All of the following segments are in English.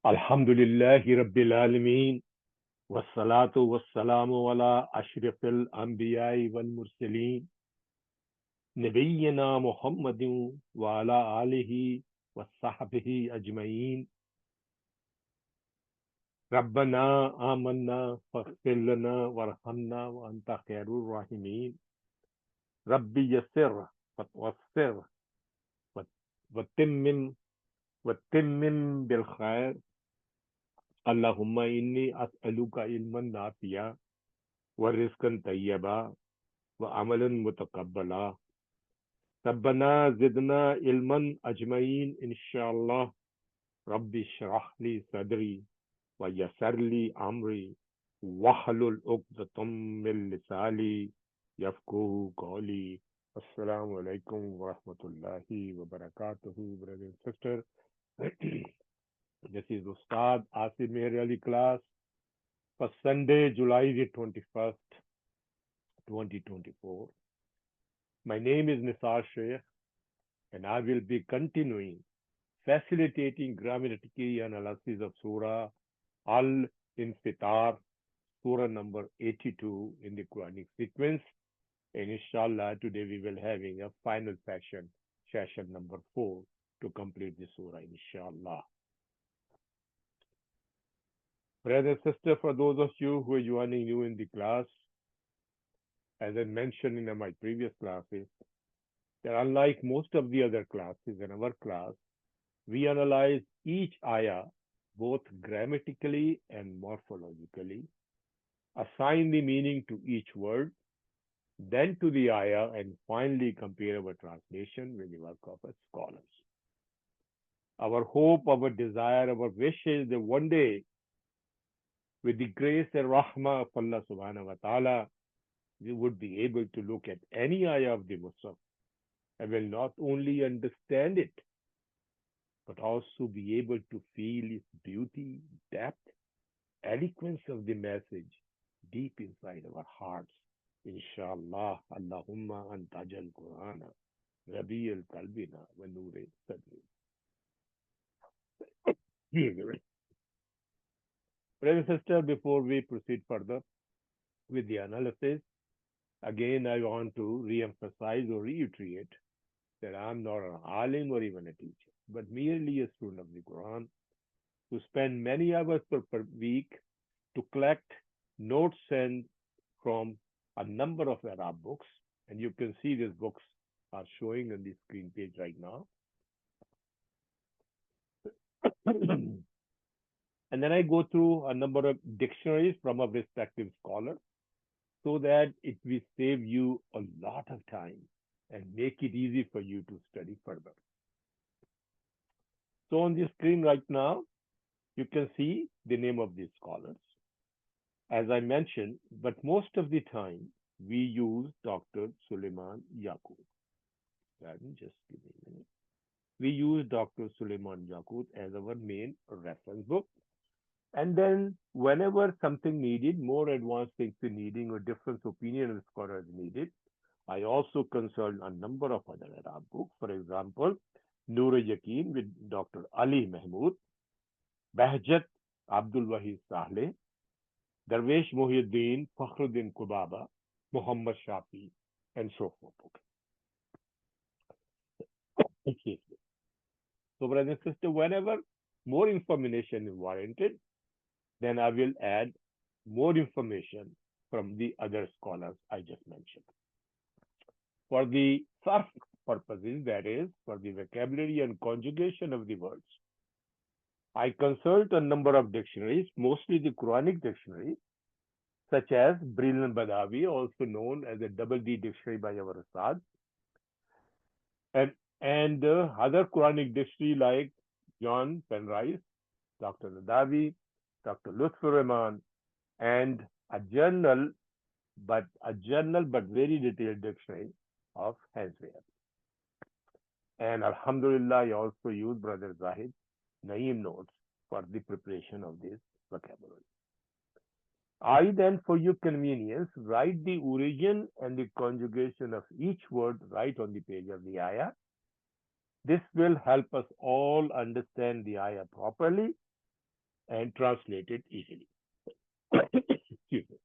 Alhamdulillahi Rabbil Alameen. Wassalatu wassalamu ala ashrafil anbiya'i wal mursaleen. Nabiyyina Muhammadin wa ala alihi wa sahbihi ajma'een. Rabbana amanna faghfir lana warhamna wa anta khairur rahimin. Rabbi yassir wassir وتمم وتمم بالخير. اللهم إني أسألك علما نافعا ورزقا طيبا وعملا متقبلا. ربنا زدنا علما أجمعين إن شاء الله. ربي اشرح لي صدري ويسر لي أمري واحلل عقدة من لساني يفقهوا قولي. Assalamu alaikum wa rahmatullahi wa barakatuhu, brother and sister. This is Ustad Asif Meher Ali class for Sunday, July the 21st, 2024. My name is Nisar Sheikh, and I will be continuing facilitating grammatical analysis of Surah Al Infitar, Surah number 82 in the Quranic sequence. And inshallah, today we will having a final session number 4 to complete the Surah, inshallah. Brother and sister, for those of you who are joining new in the class, as I mentioned in my previous classes, that unlike most of the other classes in our class, we analyze each ayah both grammatically and morphologically, assign the meaning to each word, then to the ayah, and finally compare our translation with the work of our scholars. Our hope, our desire, our wish is that one day, with the grace and rahmah of Allah subhanahu wa ta'ala, we would be able to look at any ayah of the Muslim and will not only understand it, but also be able to feel its beauty, depth, eloquence of the message deep inside our hearts. Inshallah, Allahumma antajal Qur'ana, Rabi al Kalbina, wa Noor Sadri. Brother and sister, before we proceed further with the analysis, again I want to re-emphasize or reiterate that I'm not an alim or even a teacher, but merely a student of the Quran who spend many hours per week to collect notes and from a number of Arab books. And you can see these books are showing on the screen page right now. And then I go through a number of dictionaries from a respective scholar so that it will save you a lot of time and make it easy for you to study further. So on the screen right now, you can see the name of these scholars. As I mentioned, but most of the time we use Dr. Suleiman Yaqut. Just give me a minute. We use Dr. Suleiman Yaqut as our main reference book. And then whenever something needed, more advanced things are needing or different opinion of scholars needed, I also consult a number of other Arab books. For example, Noor Yaqeen with Dr. Ali Mahmood, Bahjat Abdul Wahid Sahleh, Darvesh Muhyiddin, Fakhruddin Kubaba, Muhammad Shafi, and so forth. Okay. So, brother and sister, whenever more information is warranted, then I will add more information from the other scholars I just mentioned. For the surf purposes, that is, for the vocabulary and conjugation of the words, I consult a number of dictionaries, mostly the Quranic dictionaries, such as Brilliant Badawi, also known as a double D dictionary by our Ustad, and other Quranic dictionary like John Penrice, Dr. Nadavi, Dr. Lutfur Rahman, and a but very detailed dictionary of Hanswehr. And Alhamdulillah, I also use Brother Zahid Naeem notes for the preparation of this vocabulary. I then, for your convenience, write the origin and the conjugation of each word right on the page of the ayah. This will help us all understand the ayah properly and translate it easily. Excuse me.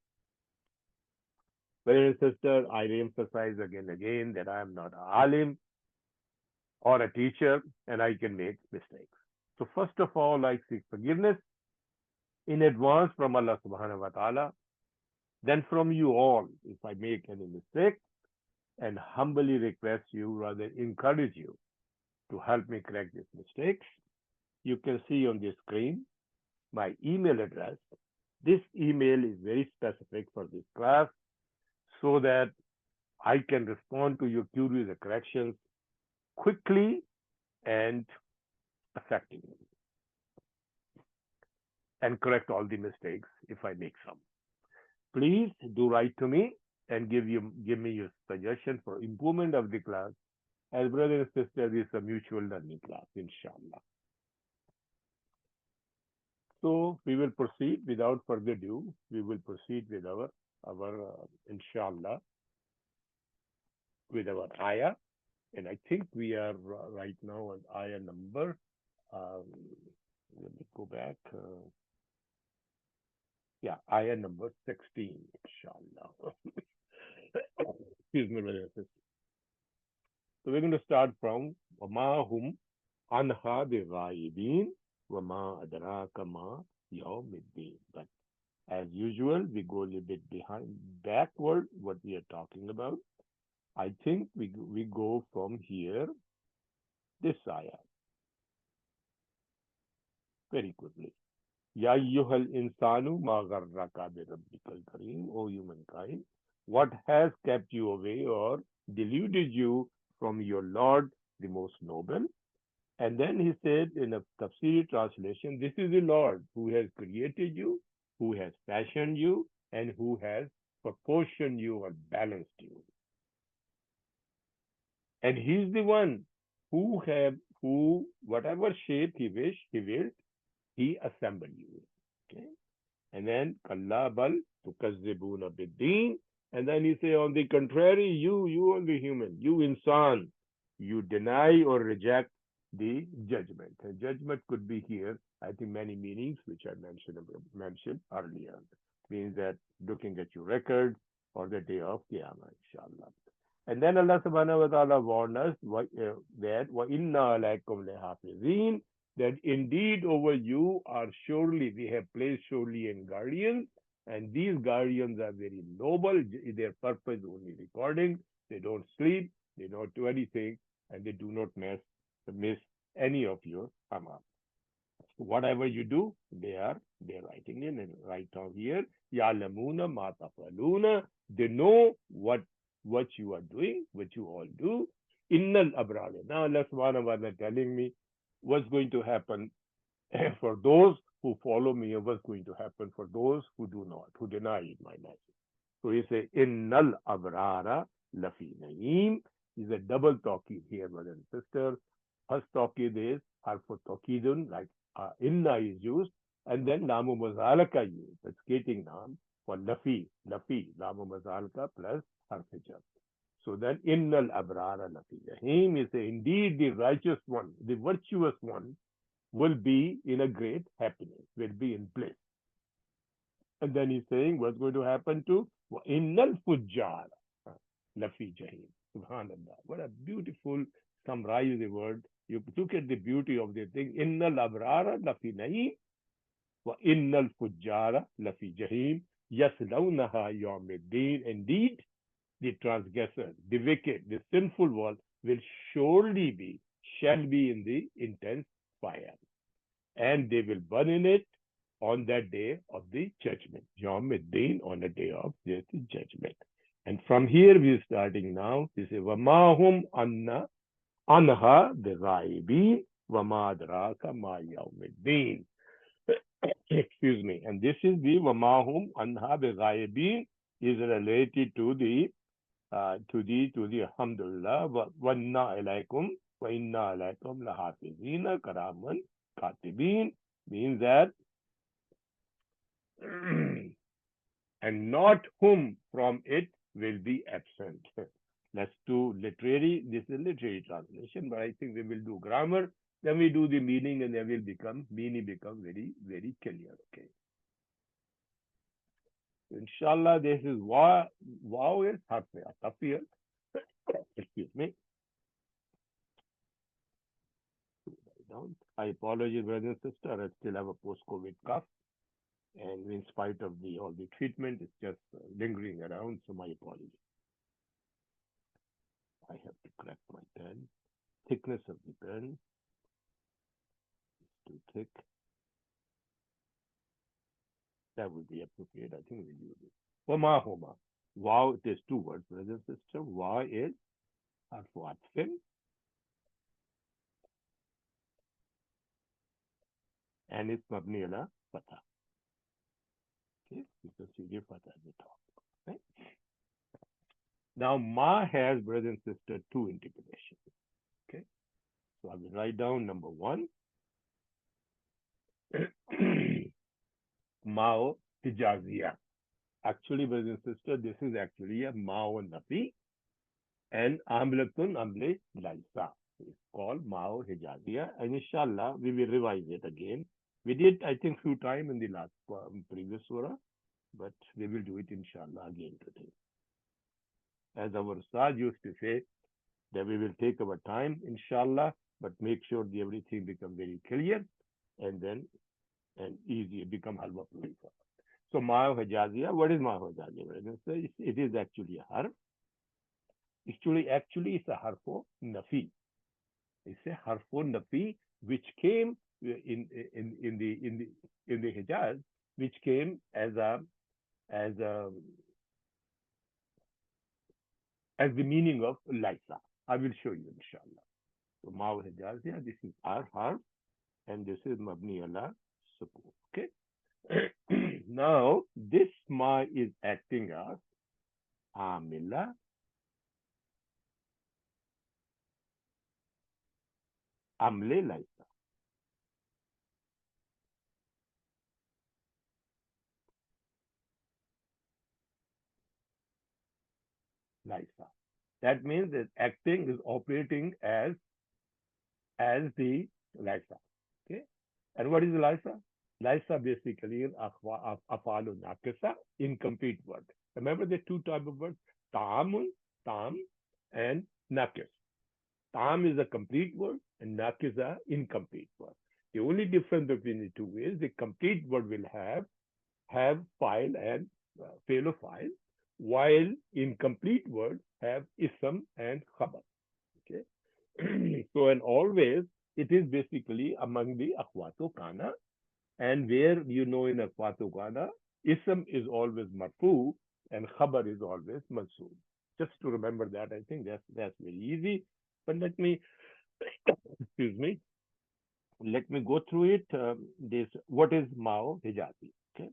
Brother and sister, I emphasize again and again that I am not a alim or a teacher and I can make mistakes. So first of all, I seek forgiveness in advance from Allah subhanahu wa ta'ala, then from you all if I make any mistake, and humbly request you, rather encourage you to help me correct these mistakes. You can see on the screen my email address. This email is very specific for this class so that I can respond to your queries or corrections quickly and effectively and correct all the mistakes if I make some. Please do write to me and give me your suggestion for improvement of the class. As brother and sister, this is a mutual learning class, inshallah. So we will proceed without further ado. We will proceed with our inshallah, with our ayah. And I think we are right now on ayah number. Um, Let me go back. Yeah, ayah number 16, inshallah. Excuse me, brother and sister. So we're going to start from وَمَا هُمْ عَنْهَا بِغَائِبِينَ وَمَا أَدْرَاكَ مَا يَوْمِ الدِّينِ. But as usual, we go a little bit backward what we are talking about. I think we go from here, this ayah, very quickly. Ya ayyuhal insanu ma gharraka bi rabbikal kareem, O humankind, what has kept you away or deluded you from your Lord, the most noble? And then he said in a tafsiri translation, this is the Lord who has created you, who has fashioned you, and who has proportioned you or balanced you. And he's the one who whatever shape he willed, he assembled you. Okay. And then kalla bal tukazzibuna biddin. And then he say, on the contrary, you only human, you insan, you deny or reject the judgment. And judgment could be here, I think, many meanings, which I mentioned earlier. Means that looking at your record or the day of Qiyamah, inshallah. And then Allah subhanahu wa ta'ala warned us that wa inna alaykum lehafizin, that indeed over you are surely, we have placed surely in guardians, and these guardians are very noble. Their purpose only recording. They don't sleep, they don't do anything, and they do not miss any of your amal. Whatever you do, they're writing in, and right down here, Ya'lamuna ma tafaluna, they know what you are doing, what you all do. Innal abrar. Now Allah subhanahu wa ta'ala telling me what's going to happen for those who follow me, and what's going to happen for those who do not, who deny my message. So he say, Innal abrara lafi naeem. Is a double taqid here, brother and sister. First taqid is harfu taqidun, like inna is used, and then lamu mazalaka used, the skating naam for lafi, lamu mazalaka plus harfijar. So then innal abrara lafi jahim is indeed the righteous one, the virtuous one, will be in a great happiness, will be in bliss. And then he's saying what's going to happen to innal fujjar lafi jahim. Subhanallah. What a beautiful summarize the word. You look at the beauty of the thing. Innal abrara lafi naeem wa innal fujjara lafi jahim yaslawnaha yawmiddin. Indeed, the transgressor, the wicked, the sinful one will shall be in the intense fire. And they will burn in it on that day of the judgment. Yawmiddin, on the day of the judgment. And from here we are starting now. This is Vamahum Anha Bighaibin Wama Adraka Ma Yawmiddin. Excuse me. And this is the Vamahum Anha Bighaibin is related to the Alhamdulillah wa inna alaykum lahafizina karaman katibin, means that and not whom from it will be absent. Let's do literary. This is literary translation, but I think we will do grammar. Then we do the meaning and then meaning become very, very clear. Okay. Inshallah, this is wow is harf excuse me. Down. I apologize, brother and sister. I still have a post-COVID cough, and in spite of the all the treatment, it's just lingering around. So my apologies. I have to correct my pen. Thickness of the pen is too thick. That would be appropriate. I think we'll use it. Wama homa. Wow, it is two words, brother and sister. Wa is harfu atfin, and it's mabni ala fatha. Okay, you can see the fatha at the top. Right? Now, ma has, brother and sister, two interpretations. Okay, so I will write down number one. Mao Hijazia. Actually, brother and sister, this is actually a Mao Nafi and Amlatun Amle Laisa. It's called Mao Hijazia, and inshallah, we will revise it again. We did, I think, few times in the last previous surah, but we will do it inshallah again today. As our Ustad used to say, that we will take our time, inshallah, but make sure the everything become very clear and then and easy, become halwa puri for us. So Ma'u Hijazia, what is Ma'u Hijazia? It is actually a harf. Actually, it's a harfo nafi. It's a harfo nafi which came in the Hijaz, which came as a as the meaning of Laisa. I will show you inshallah. So Ma'u Hijazia, this is our harf, and this is Mabni ala Sukun. Okay. Now, this ma is acting as amila, amle laisa. Laisa. That means that acting is operating as the laisa. Okay. And what is laisa? Laisa basically is afalu nakisa, incomplete word. Remember the two type of words? Tamun, tam, and nakis. Tam is a complete word and nak is a incomplete word. The only difference between the two is the complete word will have file and fail of file, while incomplete word have ism and khabar. Okay. So and always it is basically among the akhwato kana, and where in akhwato kana, ism is always marfu and khabar is always mansoob. Just to remember that, I think that's very easy. But let me excuse me, let me go through it. This what is Mao Hijazi? Okay,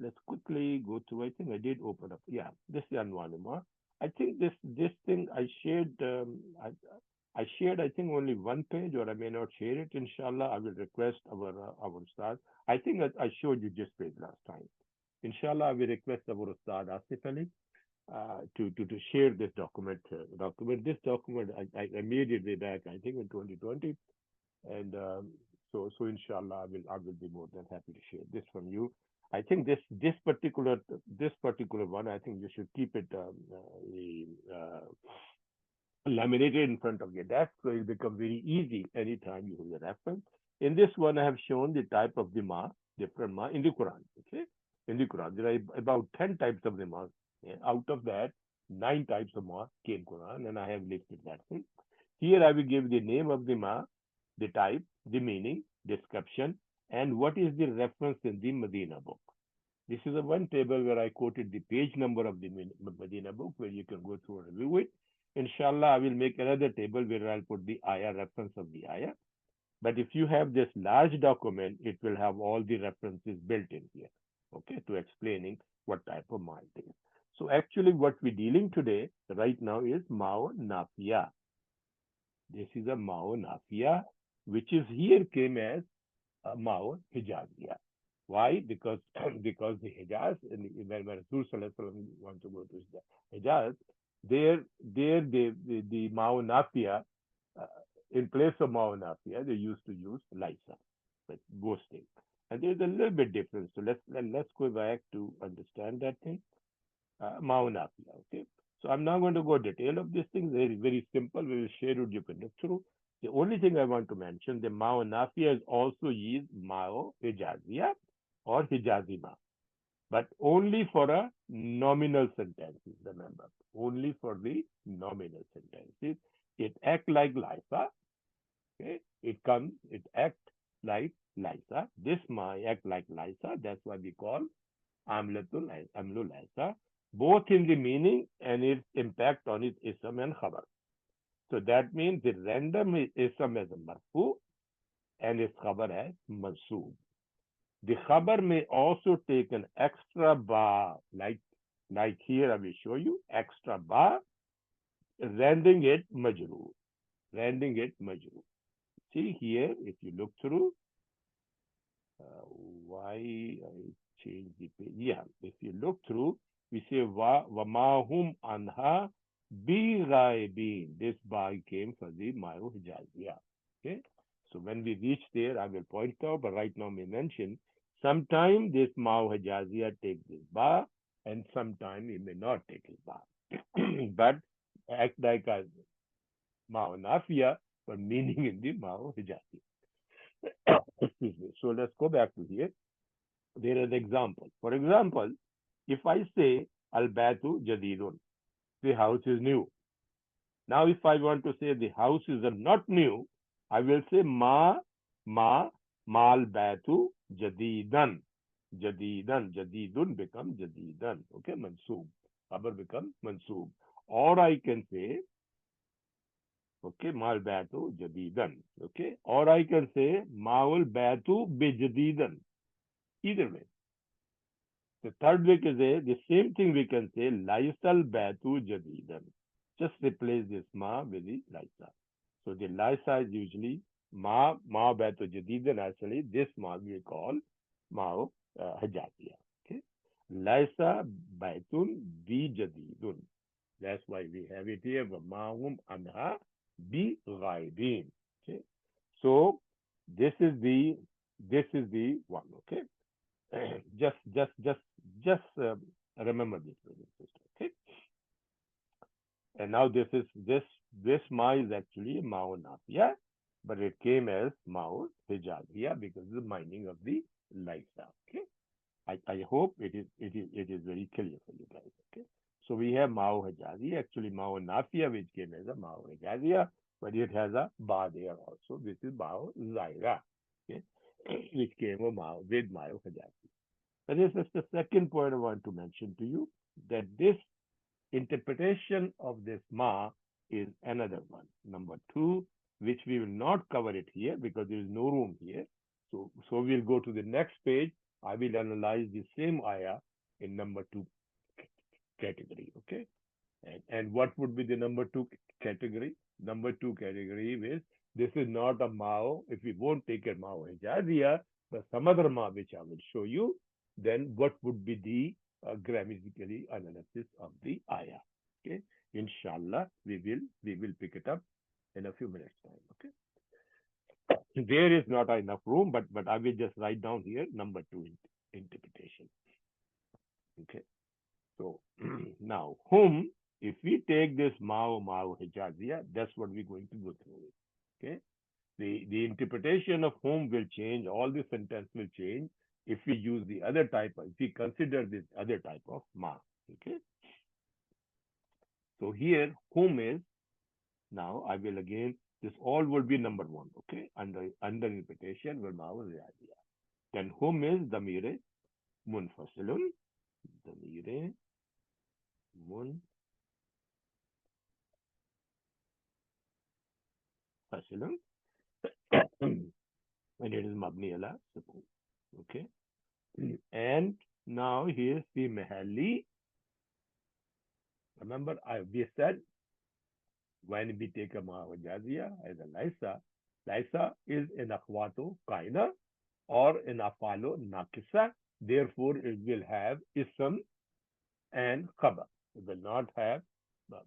let's quickly go through. I think I did open up. Yeah, this is Anwanima. I think this thing I shared. I shared I think only one page, or I may not share it. Inshallah, I will request our ustad. I think I showed you this page last time. Inshallah, I will request our ustad Asif Ali to share this document. This document I made it way back. I think in 2020. And so inshallah I will be more than happy to share this from you. I think this particular one, I think you should keep it laminated in front of your desk, so it becomes very easy anytime you use a reference. In this one, I have shown the type of the ma, different ma in the Quran. Okay, in the Quran there are about 10 types of the ma. Yeah? Out of that, 9 types of ma came Quran, and I have listed that thing. Here I will give the name of the ma, the type, the meaning, description, and what is the reference in the Medina book. This is a one table where I quoted the page number of the Medina book, where you can go through and review it. Inshallah, I will make another table where I'll put the ayah, reference of the ayah. But if you have this large document, it will have all the references built in here, okay, to explaining what type of ma it is. So actually what we're dealing today, right now, is Mao Nafia. This is a Mao Nafia, which is here came as Mao Hijazia. Why? Because because the Hijaz, when Rasul Sallallahu Alaihi Wasallam wants to go to the Hijaz, there the Mao Nafia in place of Maunafia, they used to use Lysa, like ghosting. And there's a little bit difference. So let's go back to understand that thing. Maunafia, okay? So I'm not going to go detail of this thing. Very, very simple. We will share it. You can look through. The only thing I want to mention, the Maunafia is also used Mao Hijazia or Hijazima, but only for a nominal sentences, remember. Only for the nominal sentences. It act like Lysa, okay? It act like Lysa. This ma act like Lysa. That's why we call Amlu Lysa, both in the meaning and its impact on its ism and khabar. So that means the random ism as a marfu and its khabar as mansoob. The khabar may also take an extra ba, like here I will show you, extra ba, rendering it majroor. Rendering it majroor. See here, if you look through, uh, why I change the page? Yeah, if you look through, we say wamahum anha bi ghaibin. This ba came for the Mayu Hijaziyah. Okay, so when we reach there, I will point out, but right now we mention sometime this Mayu Hijaziyah takes this ba, and sometime it may not take this ba, but act like a Mayu Nafia, but meaning in the Mayu Hijaziyah. Excuse me. So let's go back to here. There is an example. For example, if I say Al-Batu Jadidun, the house is new. Now, if I want to say the house is not new, I will say ma, mal batu jadidan. Jadidan, jadidun become jadidan. Okay, mansoob. Khabar become mansoob. Or I can say, okay, mal batu jadidan. Okay, or I can say maul batu bijadidan. Either way. The third way is the same thing we can say Laisal Batu Jadidan. Just replace this ma with the Laisa. So the Laisa is usually ma Batu Jadidan. Actually, this ma we call Mao Hajatiya. Okay. Laisa Baitun bi Jadidun. That's why we have it here. Mahum anha bi ghaibin. Okay. So this is the one. Okay. just just just just remember this, brother and sister. Okay, and now this ma is actually Mao Nafia, but it came as Mao Hijazia because of the mining of the lifestyle. Okay, I hope it is very clear for you guys. Okay, so we have Mao Hijazi, actually Mao Nafia, which came as a Mao Hijazia, but it has a ba there also. This is Mao Zaira, okay, which came with Mao Hijazi. And this is the second point I want to mention to you, that this interpretation of this ma is another one. Number two, which we will not cover it here because there is no room here. So we'll go to the next page. I will analyze the same ayah in number two category. Okay. And what would be the number two category? Number two category is this is not a Mao. If we won't take a Mao Hijazia, but some other Ma which I will show you, then what would be the grammatically analysis of the ayah? Okay, inshallah, we will pick it up in a few minutes time. Okay, there is not enough room, but I will just write down here number two interpretation. Okay. So now, whom, if we take this Mao Hijazia, that's what we're going to go through it. Okay. The interpretation of whom will change, all the sentence will change if we use the other type, if we consider this other type of ma. Okay. So here, whom is, now I will again, this all will be number one. Okay. Under interpretation will Mao Hijazia. Then whom is Damire Munfasilun. Damire Munfasilun. And it is Mabni ala Sukun. Okay. And now here's the Mahalli. Remember, we said when we take a Mahawajazia as a Laisa is an Akhwato Kaina or an Afalo Nakisa. Therefore, it will have Ism and Khabar. It will not have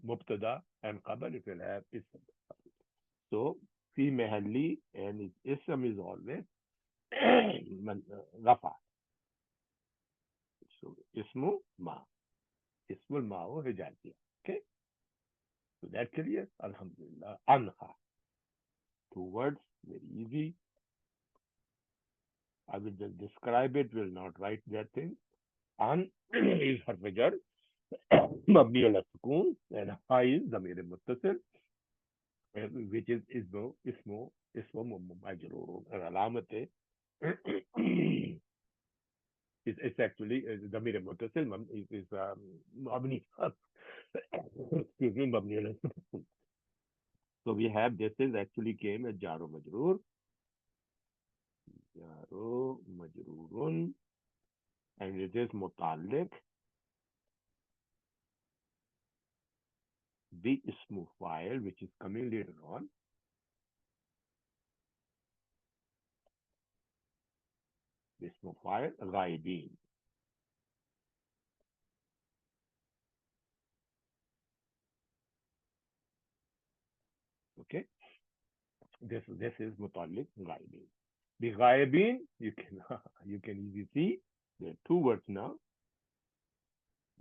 Mubtada and Khabar. It will have Ism. So fi mahalli, and its ism is always rafa. So ismu ma, ismul ma'u hijaziya. Okay, so that clear. Alhamdulillah. Anha, two words, very easy. I will just describe it. Will not write that thing. An is harf مبني على السكون and ha is ضمير متصل which is اسمه مجرور العلامة it's actually ضمير متصل is مبني excuse me مبني على السكون. So we have this is actually came as jaro majrurun, and it is mutalik the ismu file which is coming later on. Ismu file ghaibin. Okay, this is mutalik ghaibin. The ghaibin, you can you can easily see there are two words now.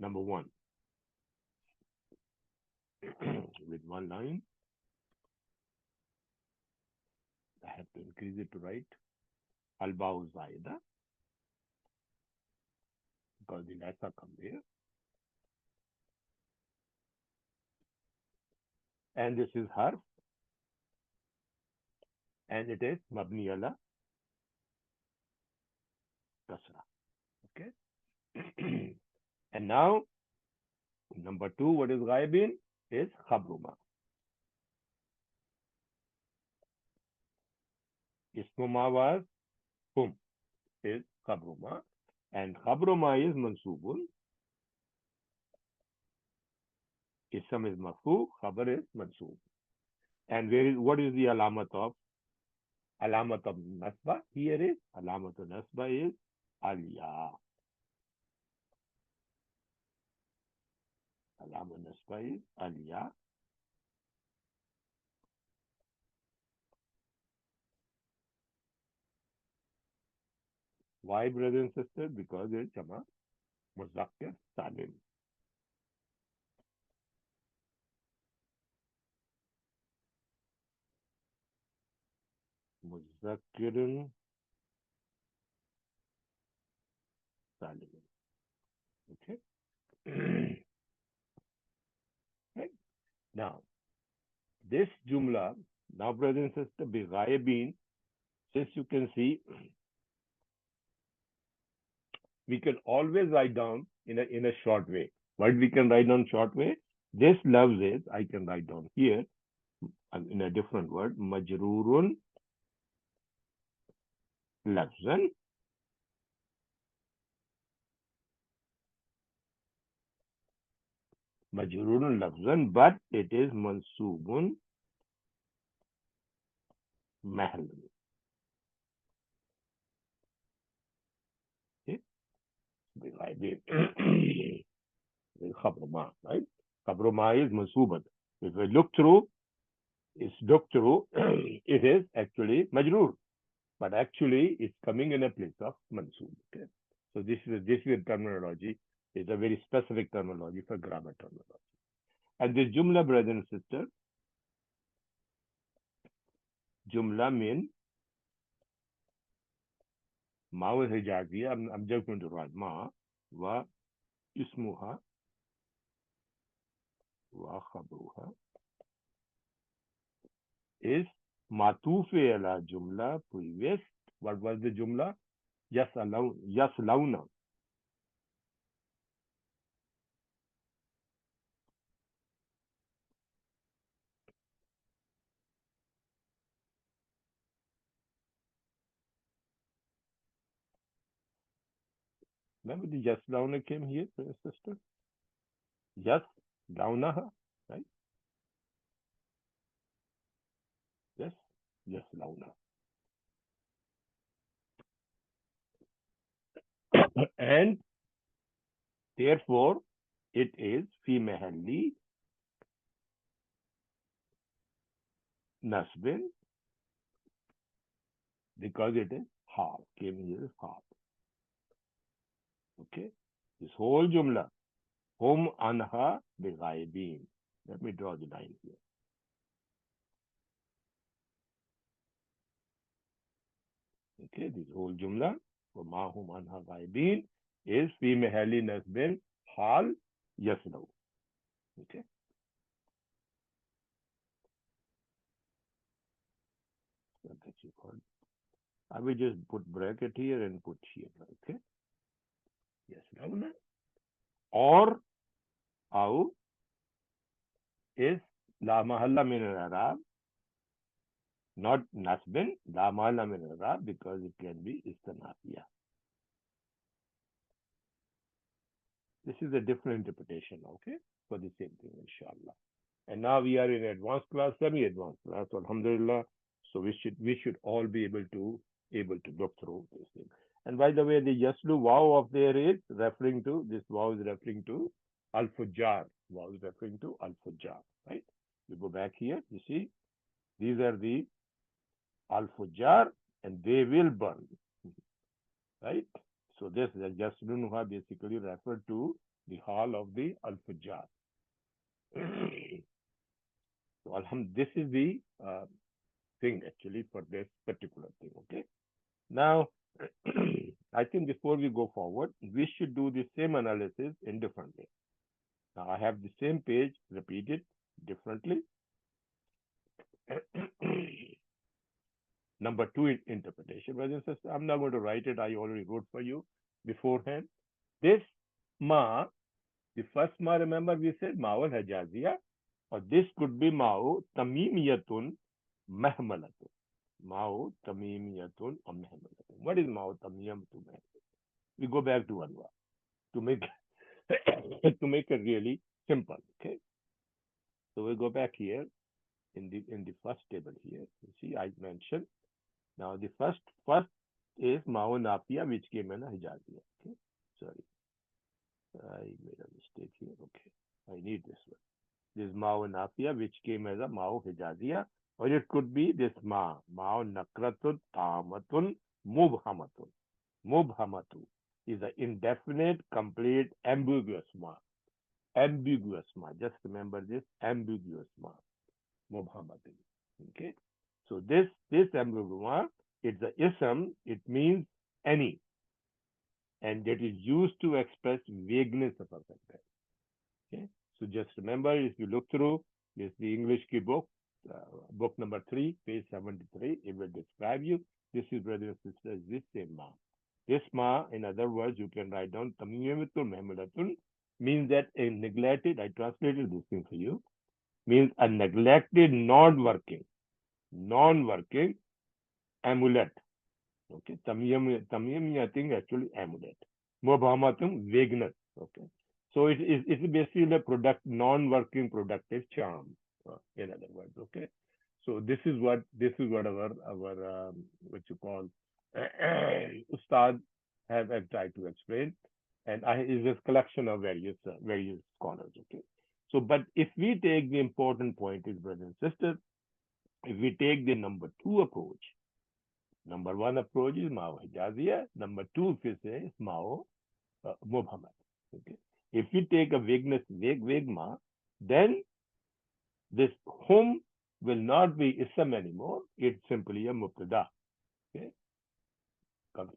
Number one, with one line, I have to increase it to write al-ba'u zaida because the lasa come there. And this is harf, and it is mabni ala kasra. Okay. And now, number two, what is ghaibin is khabruma. Ismuma was hum is khabruma, and khabruma is mansubun. Ism is marfu, khabar is mansub. And what is the alamat of nasba? Here is alamat of nasba is alya. Alamat nasba is alya. Why, brothers and sisters? Because it's jama muzakkar salim. Muzakkirun salim. Okay. Right. Now, this jumla, now, brothers and sisters, bi ghaibin, since you can see, we can always write down in a short way. What we can write down short way? This loves is, I can write down here in a different word, majrurun lafzan. Majrurun lafzan, but it is mansubun mahlan. Okay? Khabruma, right? Khabruma is mansuban. If we look through, it is actually majrur, but actually it's coming in a place of mansub. Okay? So this is terminology. It's a very specific terminology for grammar terminology. And this jumla, brother and sister, jumla mean ma wa hijaziya. I'm just going to write ma wa ismuha wa khabruha is matufe ala jumla previous. What was the jumla? Yaslauna. Remember the yaslauna came here, sister? Yaslaunaha, right? Yes, yaslauna. And therefore, it is fi mahalli nasbin because it is hal. Came here is hal. Okay. This whole jumla. Hum anha bighaibin. Let me draw the line here. Okay. This whole jumla. وما هم عنها غائبين is في محل نصب حال يسلو. Okay. That's you call. I will just put bracket here and put here. Okay. Yes. Now, or أو is لا محل من الإعراب, not nasbin, لا محل من الإعراب because it can be istinafiya. This is a different interpretation, okay, for the same thing, inshallah. And now we are in advanced class, semi-advanced class, alhamdulillah. So we should all be able to look through this thing. And by the way, the yaslu wow of there is referring to this wow is referring to al-fujjar. Wow is referring to al-fujjar, right? We go back here, you see, these are the al-fujjar and they will burn, right? So this yaslu nuha basically referred to the hall of the al-fujjar. So this is the thing actually for this particular thing, okay? Now, I think before we go forward, we should do the same analysis in different way. Now, I have the same page repeated differently. Number two, interpretation. Brothers and sisters, I'm not going to write it. I already wrote for you beforehand. This ma, the first ma, remember we said ma'ul hajaziyah, or this could be ma'u tamimiyatun mahmalatun. Ma'u tamimiyatun or mahmalatun. What is ma'u tamimiyatun? We go back to Anwa to make to make it really simple. Okay. So we go back here in the first table here. You see, I mentioned now the first is Mao Napia, which came in a Hijaziya. Okay. Sorry. I made a mistake here. Okay. I need this one. This Mao Napia, which came as a Mao Hijaziya, or it could be this Mao Nakratun Tamatun Mubhamatun. Mubhamatu is an indefinite, complete, ambiguous ma. Ambiguous ma. Just remember this ambiguous ma. Mubhamatu. Okay. So this ambiguous ma, it's a ism. It means any, and that is used to express vagueness of a sentence. Okay. So just remember, if you look through this, the English key book, book number 3, page 73, it will describe you. This is, brothers and sisters, this same ma. This ma, in other words, you can write down tamiyatul mahmulatun, means that a neglected, I translated this thing for you, means a neglected non-working amulet. Okay, tamiyam, I think actually amulet. Mubhamatum, vagueness. Okay, so it's basically a non-working productive charm. In other words, okay. So this is what our what you call ustad have tried to explain, and is this collection of various scholars. Okay. So, but if we take the important point is, brothers and sisters, if we take the number 2 approach, number 1 approach is Mao Hijaziya, number 2 if we say is Mao Muhammad. Okay. If we take a vagueness vagma, then this hum will not be ism anymore. It's simply a mubtada. Okay.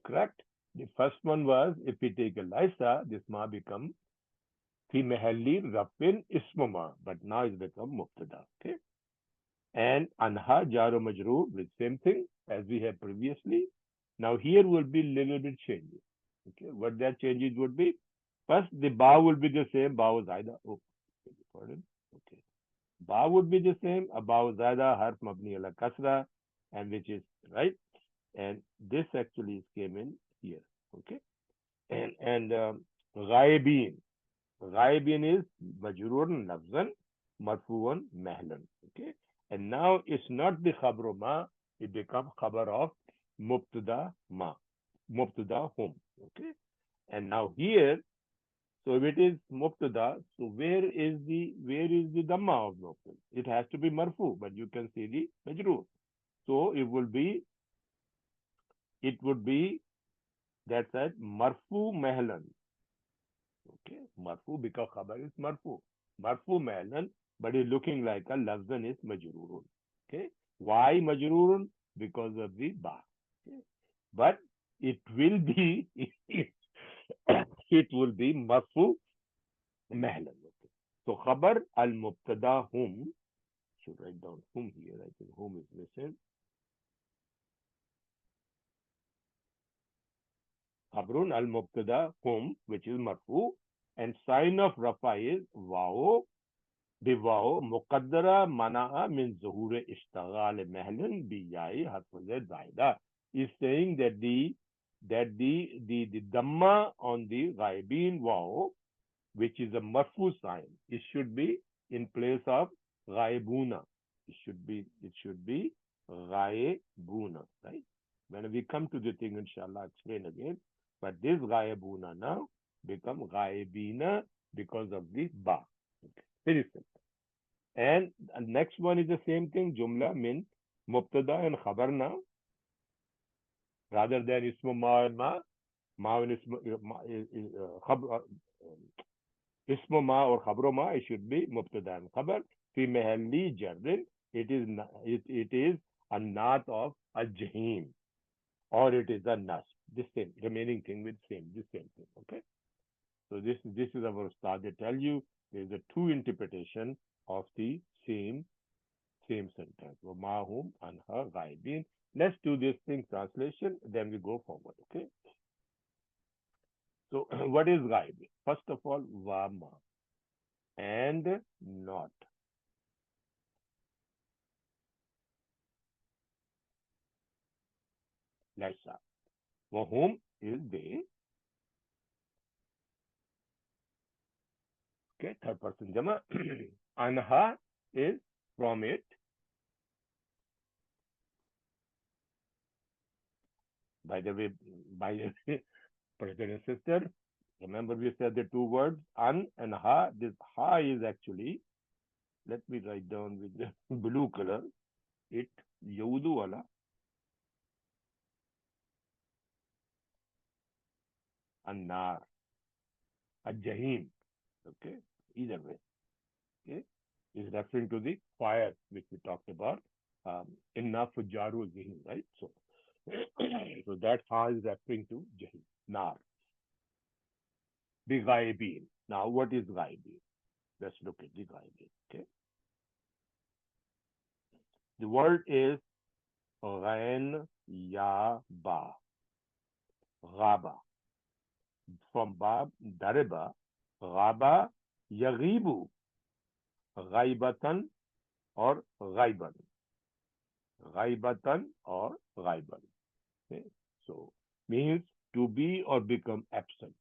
Correct? The first one was, if we take a Laisa, this ma become fi mahalli rafin ismuma, but now it's become mubtada. Okay. And anha jaro majroor with same thing as we had previously. Now here will be little bit changes. Okay. What that changes would be, first the ba will be the same, ba was either. Oh, pardon. Okay. Ba would be the same, Ba Zada, harf mabni ala kasra, and which is right. And this actually came in here. Okay. And ghaibin. Ghaibin is majrurun lafzan, marfuun mahlan. Okay. And now it's not the khabru ma, it becomes khabar of mubtada ma. Mubtada hum. Okay. And now here, so if it is mubtada, so where is the dhamma of mubtada? It has to be marfu, but you can see the majroor. So it will be it would be, that's it, marfu mahlan. Okay, marfu because khabar is marfu. Marfu mahlan, but it's looking like a lafzan is majrurun. Okay, why majrurun? Because of the ba. Okay. But it will be, it will be marfu mahlan. Okay. So khabar al mubtada hum, should write down hum here. I think hum is missing. Khabrun al mubtada hum, which is marfu, and sign of rafa is wow. بواو مقدرة منع من ظهور اشتغال مهل بياء حرف زائدة is saying that the dhamma on the ghaibin wow, which is a marfu sign, it should be in place of ghaibuna. It should be ghaibuna, right? When we come to the thing, inshallah, explain again. But this ghaibuna now become ghaibina because of the ba. Okay. Very simple. And next one is the same thing. Jumla means mubtada and khabar now, rather than ismu ma and ma. Ma and ismu ma or khabru ma. It should be mubtada and khabar. Fi mahalli jarrin. It is a naat of a jahim, or it is a nas. This same remaining thing with this same thing. Okay. So this is our ustad. They tell you there is a two interpretation of the same sentence. Mahum and her ghaibin. Let's do this thing translation, then we go forward. Okay. So what is ghaibin? First of all, wama and not. Laisa. Wahum is they. Okay. Third person jama. Anha is from it. By the way, by the way, brother and sister, remember we said the two words an and ha. This ha is actually, let me write down with the blue color. It Yahudu wala annar, a jahim. Okay, either way. Okay, is referring to the fire which we talked about. Inna fujaru jahim, right? So, so that ha is referring to jahim, nar. The ghaibin. Now, what is ghaibin? Let's look at the ghaibin. Okay, the word is ghain ya ba, ghaba. From bab dariba, ghaba yaghibu, ghaibatan or ghaiban. Ghaibatan or ghaiban. Okay? So, means to be or become absent,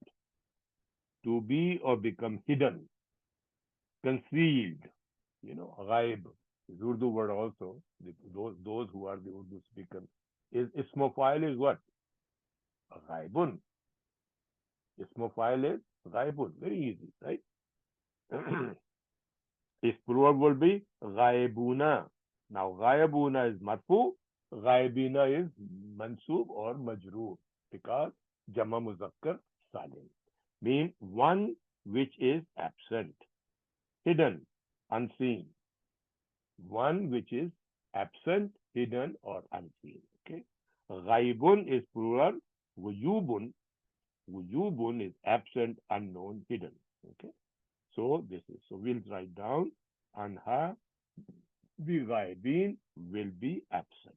to be or become hidden, concealed. Ghaib is Urdu word also. Those who are the Urdu speakers. Ismofile is what? Ghaibun. Ismofile is ghaibun. Very easy, right? Its plural will be ghaibuna. Now, ghaibuna is marfu, ghaibina is mansub or majroor because jama muzakkar salim. Mean one which is absent, hidden, unseen. One which is absent, hidden, or unseen. Okay. Ghaibun is plural. Wujubun. Wujubun is absent, unknown, hidden. Okay. So this is, so we'll write down anha the ghaibin will be absent.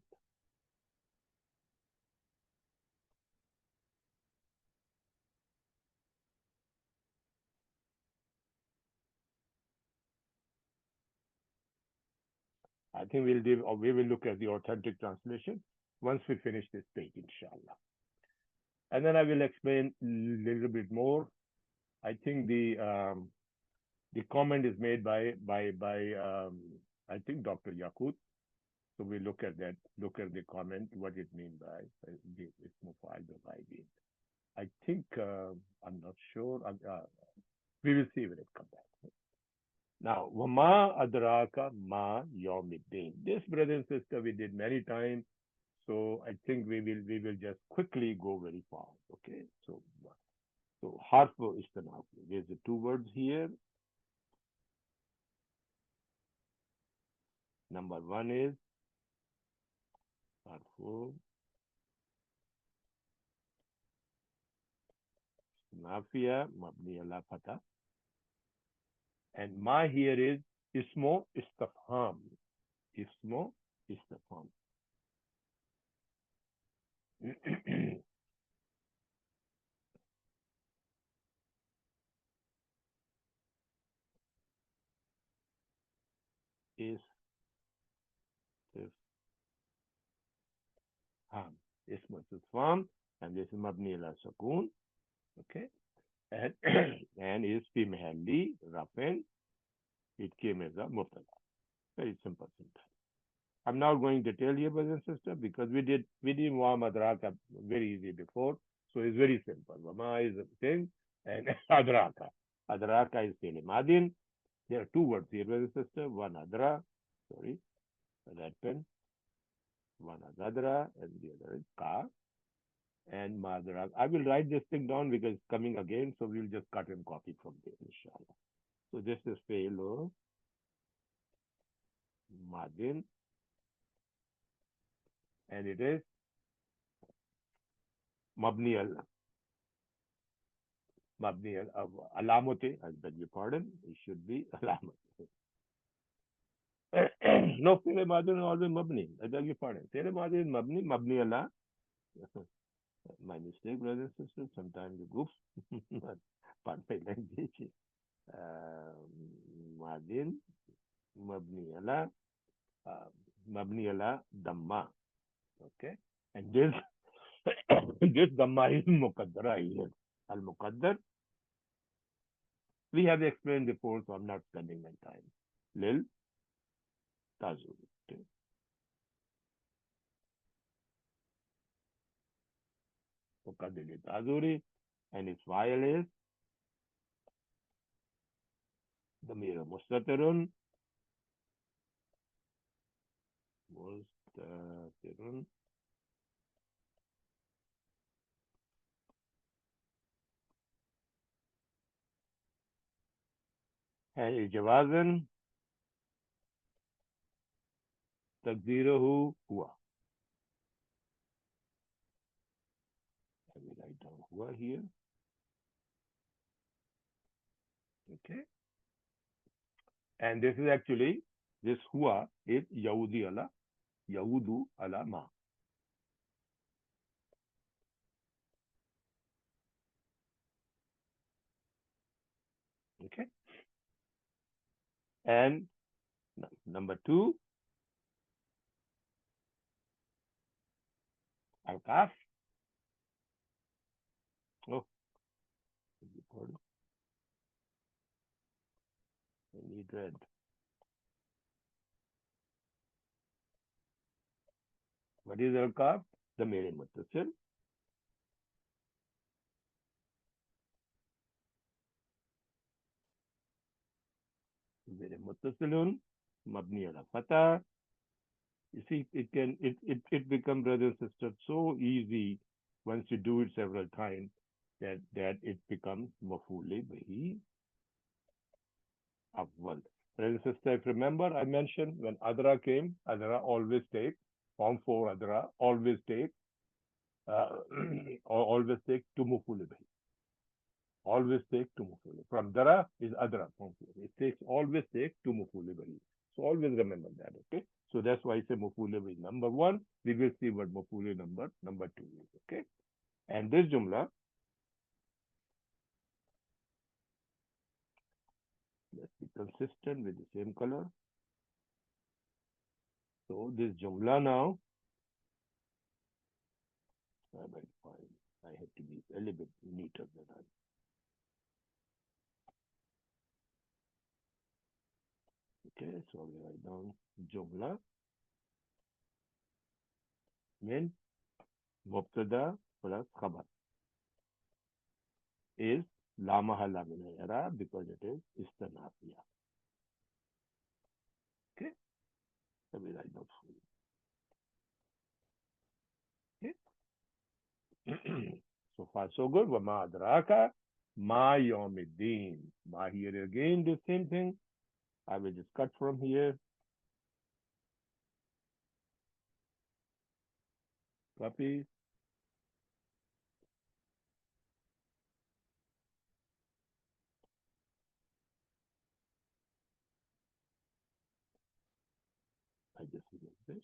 I think we will look at the authentic translation once we finish this page, inshallah. And then I will explain a little bit more. I think the comment is made by I think Dr. Yakut. So we look at that, look at the comment, what it means by the Ismofile the ghaibin. I think I'm not sure. We will see when it comes back. Now, Wama Adraka Ma Yomiddin. This, brother and sister, we did many times. So I think we will just quickly go very fast. Okay. So harf istinaf. There's the two words here. Number one is harf nafia mabni ala fatah. And my here is ismo istifham. Ismo istifham. Istifham. Ismo istifham. And this is mabni ala sakun. Okay. And and is fi mahalli rafin. It came as a mubtada. Very simple syntax. I'm not going to tell you, brothers and sisters, because we did wa madraka very easy before, so it's very simple. Wama is a thing, and adraka. Adraka is fi'l madin. There are two words here, brothers and sisters. One adra, sorry, red pen. One agadra, and the other is ka. And madra. I will write this thing down because it's coming again, so we'll just cut and copy from there, inshallah. So this is fi'l madin, and it is mabni al مبني علامته, I beg your pardon, it should be علامته. No, فعل ماضي is always مبني, I beg your pardon. فعل ماضي is مبني, مبني على. My mistake, brothers and sisters, sometimes you goof. Pardon my language. ماضي مبني على مبني على ضمة. Okay, and this this ضمة is مقدرة here. المقدر we have explained before, so I'm not spending my time. Lil Tazuri. Okay. Muqaddir Lil Tazuri. And its file is Damir Mustatirun. Mustatirun. है जवाजन तकदीरहु हुआ. I will write down हुआ here. Okay. And this is actually, this हुआ is Yahudi ala, Yahudu ala ma. Okay. And number two, al-kaf. Oh, pardon. I need red. What is al-kaf? The mere muttasil. Mere muttasilun. Mabni ala fatah. You see, it becomes, brothers and sisters, so easy once you do it several times that it becomes maf'ul bihi awwal. Brothers and sisters, remember I mentioned when adra came, adra always take form 4 adra always take uh, always take to maf'ul bihi. Always take to maf'ul. From dara is adra form 4. It takes always take to maf'ul bihi. So always remember that, okay? So that's why I say maf'ul bihi number 1. We will see what maf'ul number 2 is, okay? And this jumla, let's be consistent with the same color. So this jumla now, I might find I have to be a little bit neater than I. Okay, so we write down jumla means mubtada plus khabar is la mahalla min al-i'rab because it is istinafiya. Okay, so we write down So far, so good. Wama adraka ma yawmiddin. Ma here again, the same thing. I will just cut from here. Copy. I just remove this.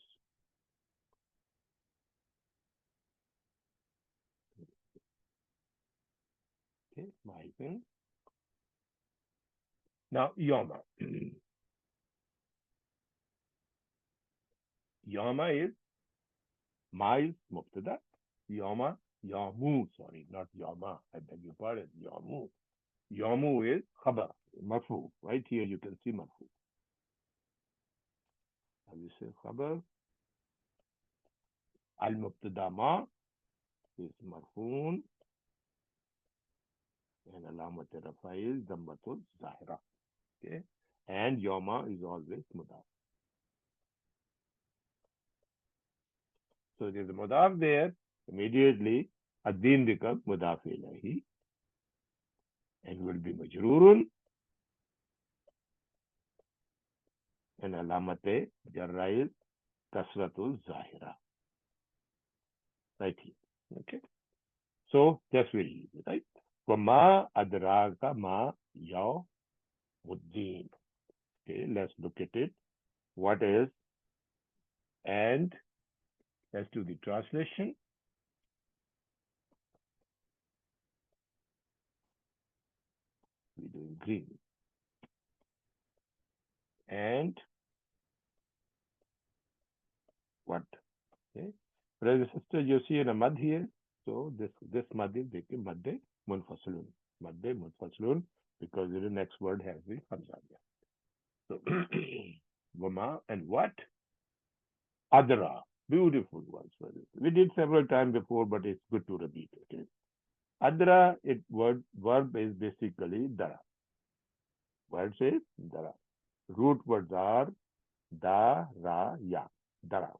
Okay, my thing. Now, yama. Yama is ma is mubtada. Yama, yamu, sorry, not yama. I beg your pardon. Yamu. Yamu is khabar, marfu. Right here you can see marfu. How you say khabar? Al mubtada ma is marfoon and alamat rafa is dammatul zahira. Okay, and yama is always mudaf. So there is a mudaf there. Immediately, ad-din becomes mudaf ilahi and will be majrurun and alamate jarra is kasratul zahira. Right here. Okay. So that's very easy, right? Wama adraka ma yawmuddin. Okay, let's look at it. What is and let's do the translation. We're doing green. And what? Okay. Brothers and sisters, you see a mud here. So this mud is madde munfasilun. Madde munfasilun because the next word has the hamza. So wama and what? Adra. Beautiful words. We did several times before, but it's good to repeat. Okay. Adra, verb is basically dara. Word says dara. Root words are da, ra, ya. Dara.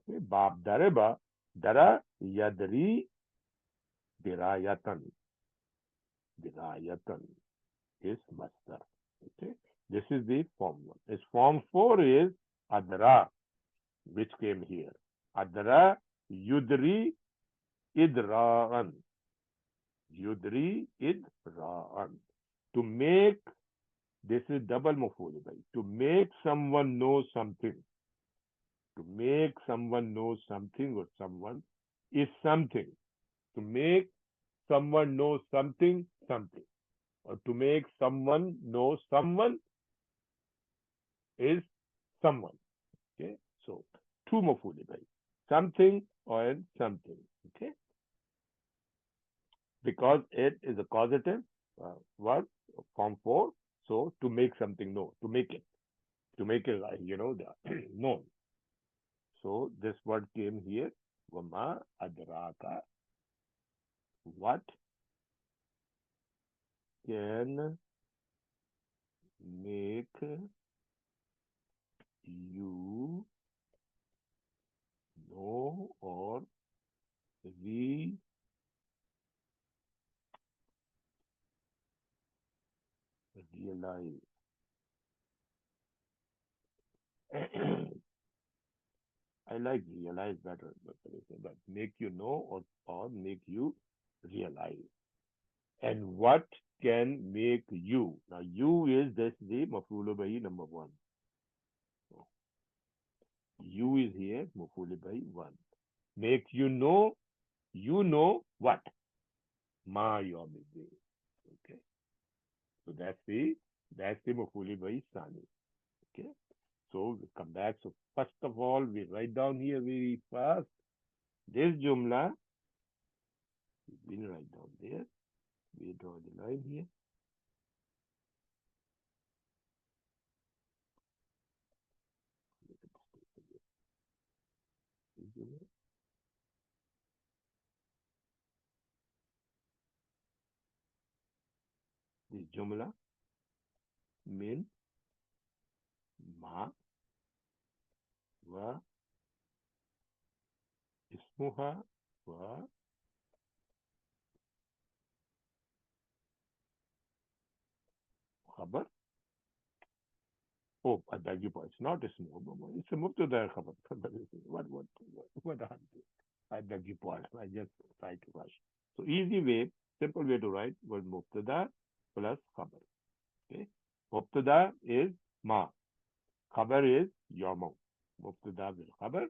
Okay. Bab dareba, dara, yadri, dirayatan. Dirayatan is masdar. Okay. This is the form one. This form 4 is adra, which came here. Adra, yudri, idra'an. Yudri, idra'an. To make, this is double maf'ul bhai. To make someone know something. To make someone know something or someone is something. To make someone know something, something. Or to make someone know someone is someone. Okay. So, two maf'ul bhai. Something or something. Okay. Because it is a causative word, form 4. So, to make something know, to make it, known. So, this word came here. Wama adraka. What can make you know or we realize? I like realize better, but make you know or make you realize. And what can make you? Now, you is this the maf'ul bihi number 1. So, you is here, maf'ul bihi 1. Make you know what? Ma yawmiddin. Okay. So that's the maf'ul bihi sani. Okay. So we come back. So first of all, we write down here very fast. This jumla, we'll write down there. We draw the line here. This jumla mean ma wa ismuha wa khabar. Oh, I beg your pardon. It's not a small moment. It's a mubtada khabar. What are they? I beg your pardon. I just tried to rush. So easy way, simple way to write was mubtada plus khabar. Okay. Mubtada is ma. Khabar is yawma. Mubtada bil khabar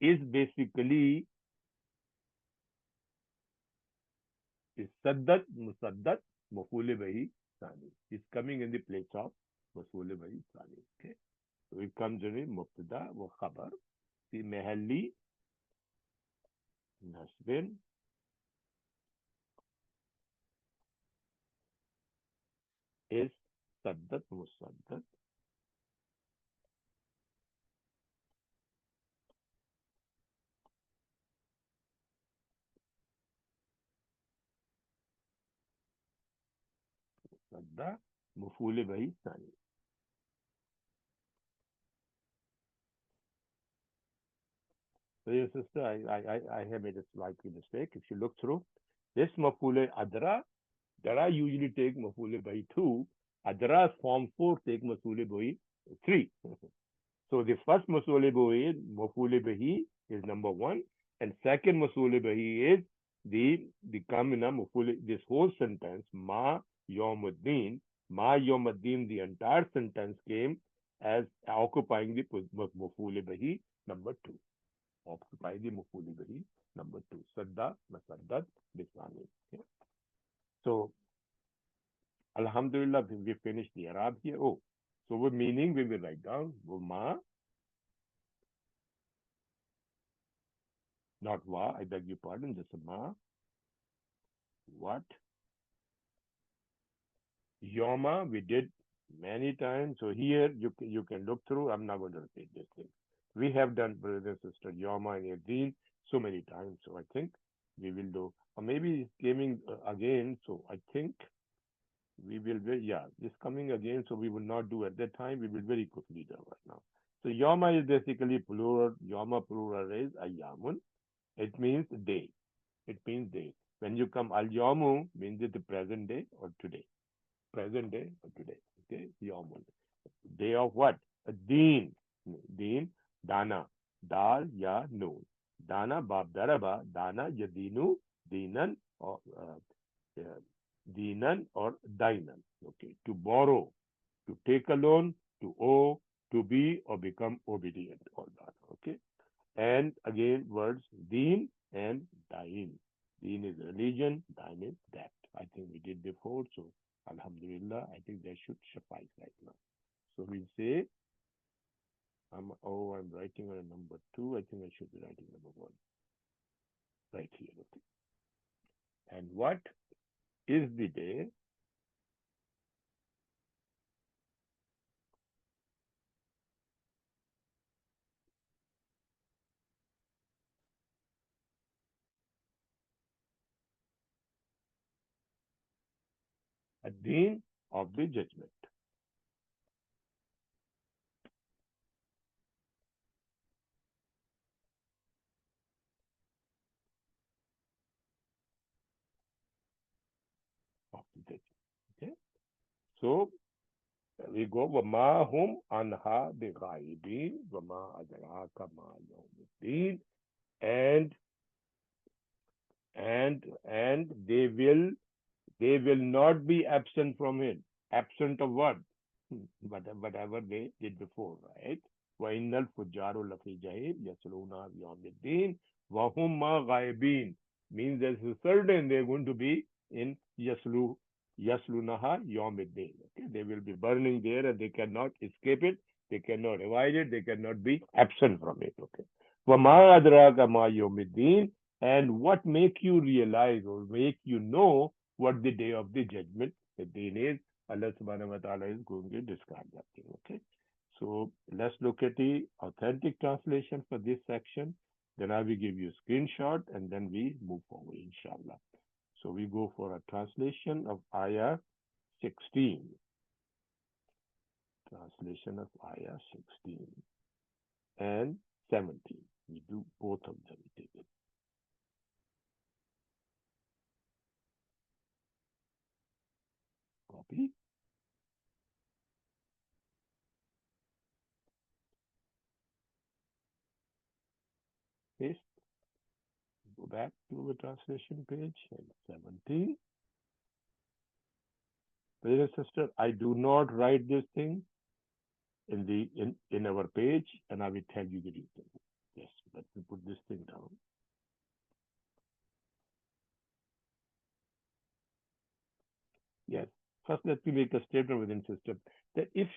is basically is saddat musaddat mafule bahi sani. Is coming in the place of mafule bahi sani. Okay. So it comes in mubtada wa khabar. The mahalli nasbin is saddat musaddat sadda mafule bahi sani. So your sister, I have made a slight mistake. If you look through this mafule adra, dara usually take mafule by 2. Adra's form 4 take mafule by 3. So the first mafule bahi is number 1, and second mafule bahi is the kamina mafule. This whole sentence ma yawmuddin, the entire sentence came as occupying the mafule bahi number 2. Occupy the mafule bahi number 2. Sadda, masaddat, bisani. Okay. So Alhamdulillah, we finished the Arab here. Oh, so what meaning we will write down? Ma, not wa, I beg your pardon, just ma, what, yoma, we did many times. So here you can look through. I'm not going to repeat this thing. We have done, brother and sister, yoma and yadin so many times. So I think we will do, or maybe it's coming again. So I think we will be, yeah, this coming again, so we will not do at that time. We will very quickly do right now. So yama is basically plural. Yama plural is ayamun. It means day. It means day. When you come al yamu means it the present day or today. Present day or today. Okay, yamun. Day of what? A deen. Deen, dana. Dal ya noon. Dana bab daraba. Dana yadinu. Dinan or dinan or dinan. Okay, to borrow, to take a loan, to owe, to be or become obedient. All that. Okay, and again words deen and dine. Deen is religion, dine is debt. I think we did before, so Alhamdulillah, I think that should suffice right now. So we'll say, I'm writing on number 2. I think I should be writing number 1 right here. Okay. And what is the day? A deen of the judgment. Of the judgment. Okay. So we go وَمَا هُمْ عَنْهَا بِغَائِبِينَ وَمَا أَدْرَاكَ مَا يَوْمُ الدِّينِ, and they will not be absent from it. Absent of what? Whatever they did before, right? وَإِنَّ الْفُجَّارُ لَفِي جَحِيمٍ يَصْلَوْنَهَا يَوْمَ الدِّينِ وَهُمْ مَا غَائِبِينَ, means that it's certain they're going to be in Yaslunaha Yawmiddin. Okay, they will be burning there and they cannot escape it, they cannot avoid it, they cannot be absent from it. Okay. وَمَا أَدْرَاكَ مَا يَوْمِddin, and what make you realize or make you know what the day of the judgment, the din is. Allah subhanahu wa ta'ala is going to describe that thing. Okay. So let's look at the authentic translation for this section. Then I will give you a screenshot and then we move forward, inshallah. So we go for a translation of Ayah 16. Translation of Ayah 16 and 17. We do both of them together. copy, paste, go back to the translation page, and 17. Brother and sister, I do not write this thing in our page, and I will tell you the reason. Yes, let me put this thing down. Yes. First, let me make a statement within system that if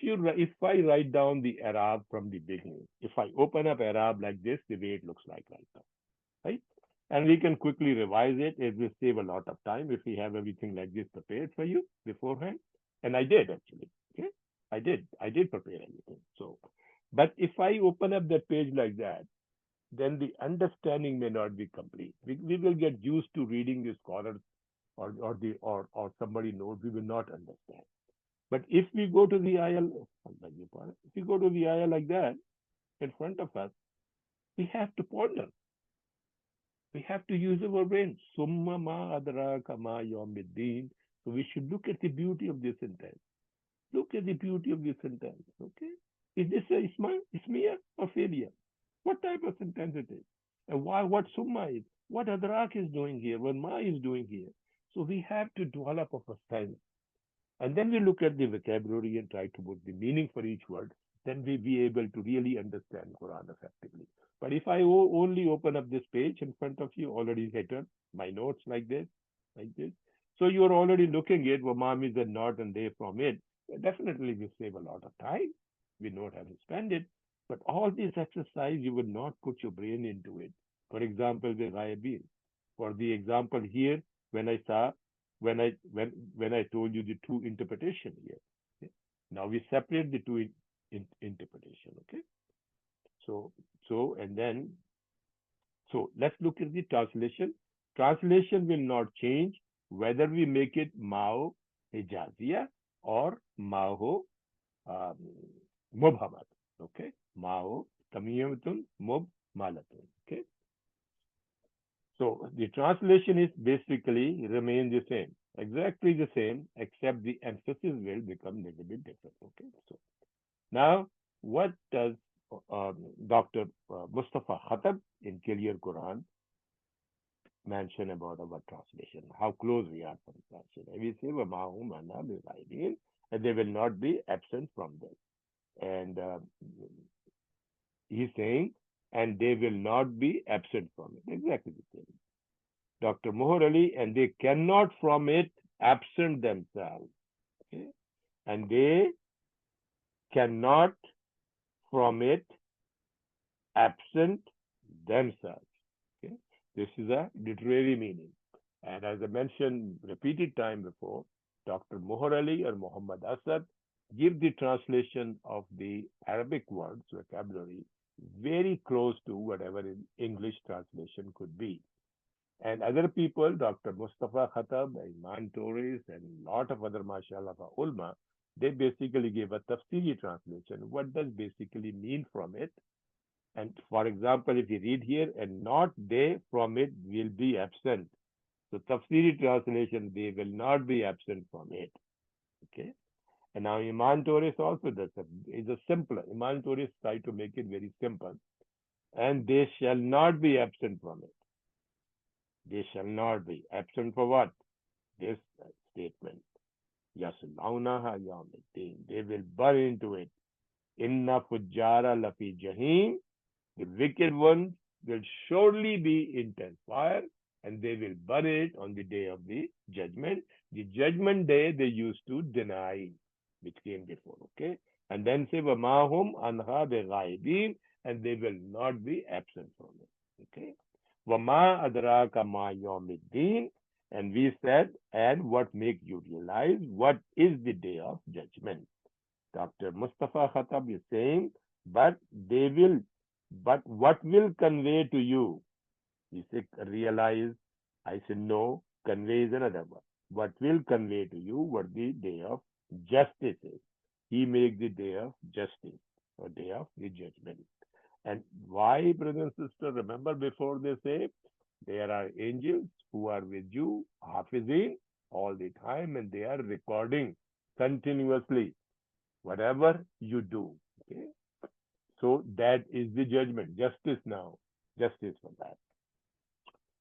I write down the Arab from the beginning, if I open up Arab like this, the way it looks like right now, right? And we can quickly revise it. It will save a lot of time if we have everything like this prepared for you beforehand. And I did actually. Okay, I did prepare everything. So, but if I open up that page like that, then the understanding may not be complete. We will get used to reading the scholars or somebody knows, we will not understand. But if we go to the IL, if we go to the IL like that in front of us, we have to ponder. We have to use our brain. Summa ma adraka ma yawmiddin. So we should look at the beauty of this sentence. Look at the beauty of this sentence. Okay? Is this a ismiya or failure? What type of sentence it is? And why what summa is? What adrak is doing here? What ma is doing here? So we have to develop a sense. And then we look at the vocabulary and try to put the meaning for each word. Then we be able to really understand Quran effectively. But if I only open up this page in front of you, already written my notes like this. So you're already looking at Wamam is a not and they from it. Definitely we save a lot of time. We know how to spend it. But all this exercise, you will not put your brain into it. For example, the Ghaibin. For the example here, when I saw when I told you the two interpretation here. Okay? Now we separate the two interpretation. Okay. So and then let's look at the translation. Translation will not change whether we make it Mao Hijazia or Mao um, Mubhamad. Okay. Mao Tamiyamatun Mub Malatun. Okay. So the translation is basically remain the same, exactly the same, except the emphasis will become a little bit different. Okay. So now, what does Dr. Mustafa Khatab in Clear Quran mention about our translation? How close we are from translation? We say, "Wamahum anna bi-ghaibin," and they will not be absent from this. And he's saying, and they will not be absent from it. Exactly the same. Dr. Mohar Ali, and they cannot from it absent themselves. Okay? And they cannot from it absent themselves. Okay? This is a literary meaning. And as I mentioned repeated time before, Dr. Mohar Ali or Muhammad Asad give the translation of the Arabic words vocabulary very close to whatever in English translation could be. And other people, Dr. Mustafa Khatab, Iman Torres, and a lot of other, mashallah, ulma, they basically gave a tafsiri translation. What does basically mean from it? And for example, if you read here, and not they from it will be absent. So tafsiri translation, they will not be absent from it. Okay. And now Iman Torres also does it. It's a simpler. Iman Torres try to make it very simple. And they shall not be absent from it. They shall not be absent for what? This statement. Yaslaunaha yawmiddin. They will burn into it. Inna fujjara lafi jahim. The wicked ones will surely be in intense fire, and they will burn it on the day of the judgment. The judgment day they used to deny, which came before, okay? And then say, Vamahum anha beghaibin, and they will not be absent from it, okay? Vama adraka ma yawmiddin, and we said, and what make you realize what is the day of judgment? Dr. Mustafa Khatab is saying, but they will, but what will convey to you? He said, realize. I said, no, convey is another one. What will convey to you what the day of justice is? He makes the day of justice or day of the judgment. And why, brother and sister, remember before they say, there are angels who are with you, hafizin, all the time, and they are recording continuously, whatever you do. Okay. So that is the judgment. Justice now. Justice for that.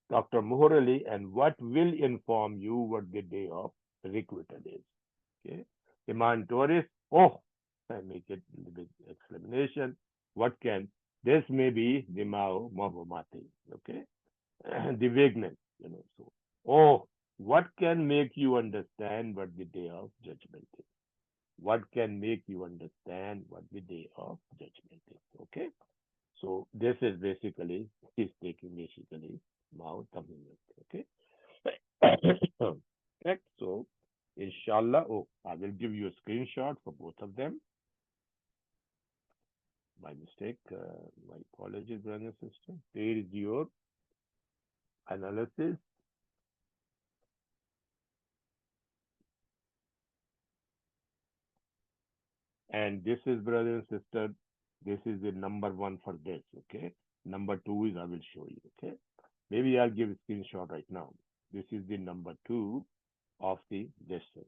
Dr. Muhar and what will inform you what the day of requital is. Okay. Demand tourist. Oh, I make it with explanation. What can this may be the Mao Mabomati. Okay. The vagueness, So, oh, what can make you understand what the day of judgment is? What can make you understand what the day of judgment is? Okay. So this is basically he's taking basically Mao Tamil. Okay. Correct. So inshallah, oh, I will give you a screenshot for both of them. My mistake. My apologies, brother and sister. There is your analysis, and this is, brother and sister. This is the number one for this. Okay. Number two is I will show you. Okay. Maybe I'll give a screenshot right now. This is the number two of the distance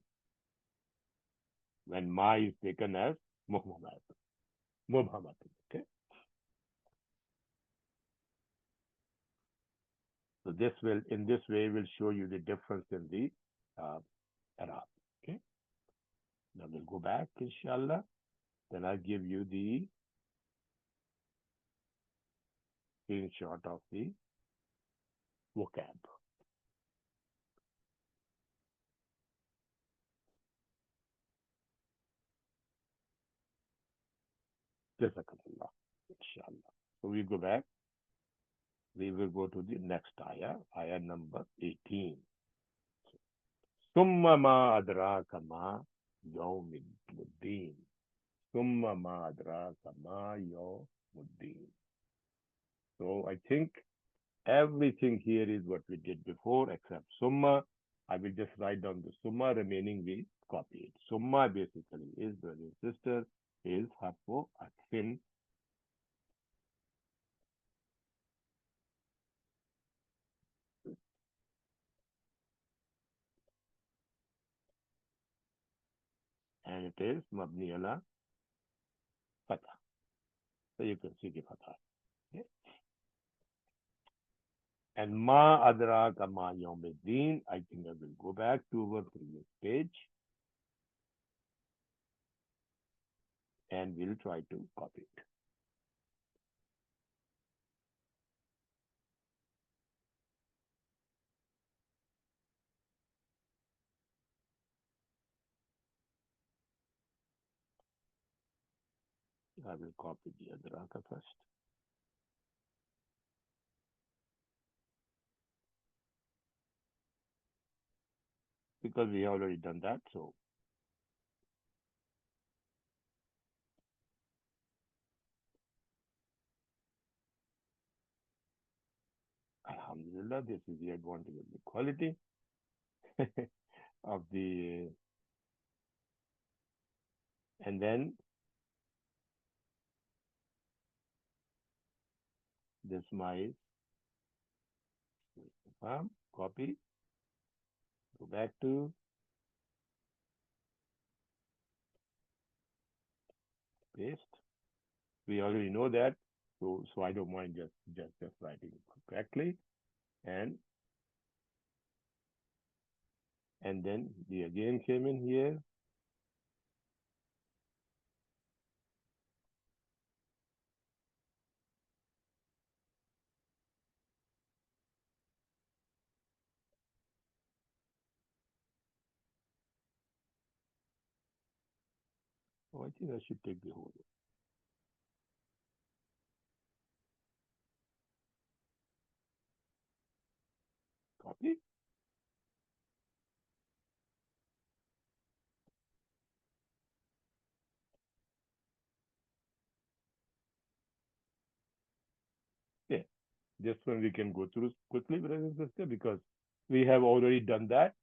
when Ma is taken as Muhammad. Muhammad. Okay. So this will, in this way, will show you the difference in the uh, Arab. Okay. Now we'll go back, inshallah. Then I'll give you the screenshot of the vocab. Jazakallah. Inshallah. So we go back. We will go to the next ayah, ayah number 18. Summa ma adraka ma yawmiddin. Summa ma adraka ma yawmiddin. So I think everything here is what we did before except summa. I will just write down the summa, remaining we copy it. Summa basically is, brother and sister, is harfu atfin, and it is mabni ala fatah. So you can see the fatah. Okay? And ma adraka ma yawmiddin, I think I will go back to our previous page and we'll try to copy it. I will copy the adraka first. Because we have already done that, so alhamdulillah, this is the advantage of the quality of the, and then this my copy, go back to paste. We already know that, so I don't mind just writing correctly, and then we again came in here. Oh, I think I should take the whole copy. Yeah, this one we can go through quickly, brother and sister, because we have already done that.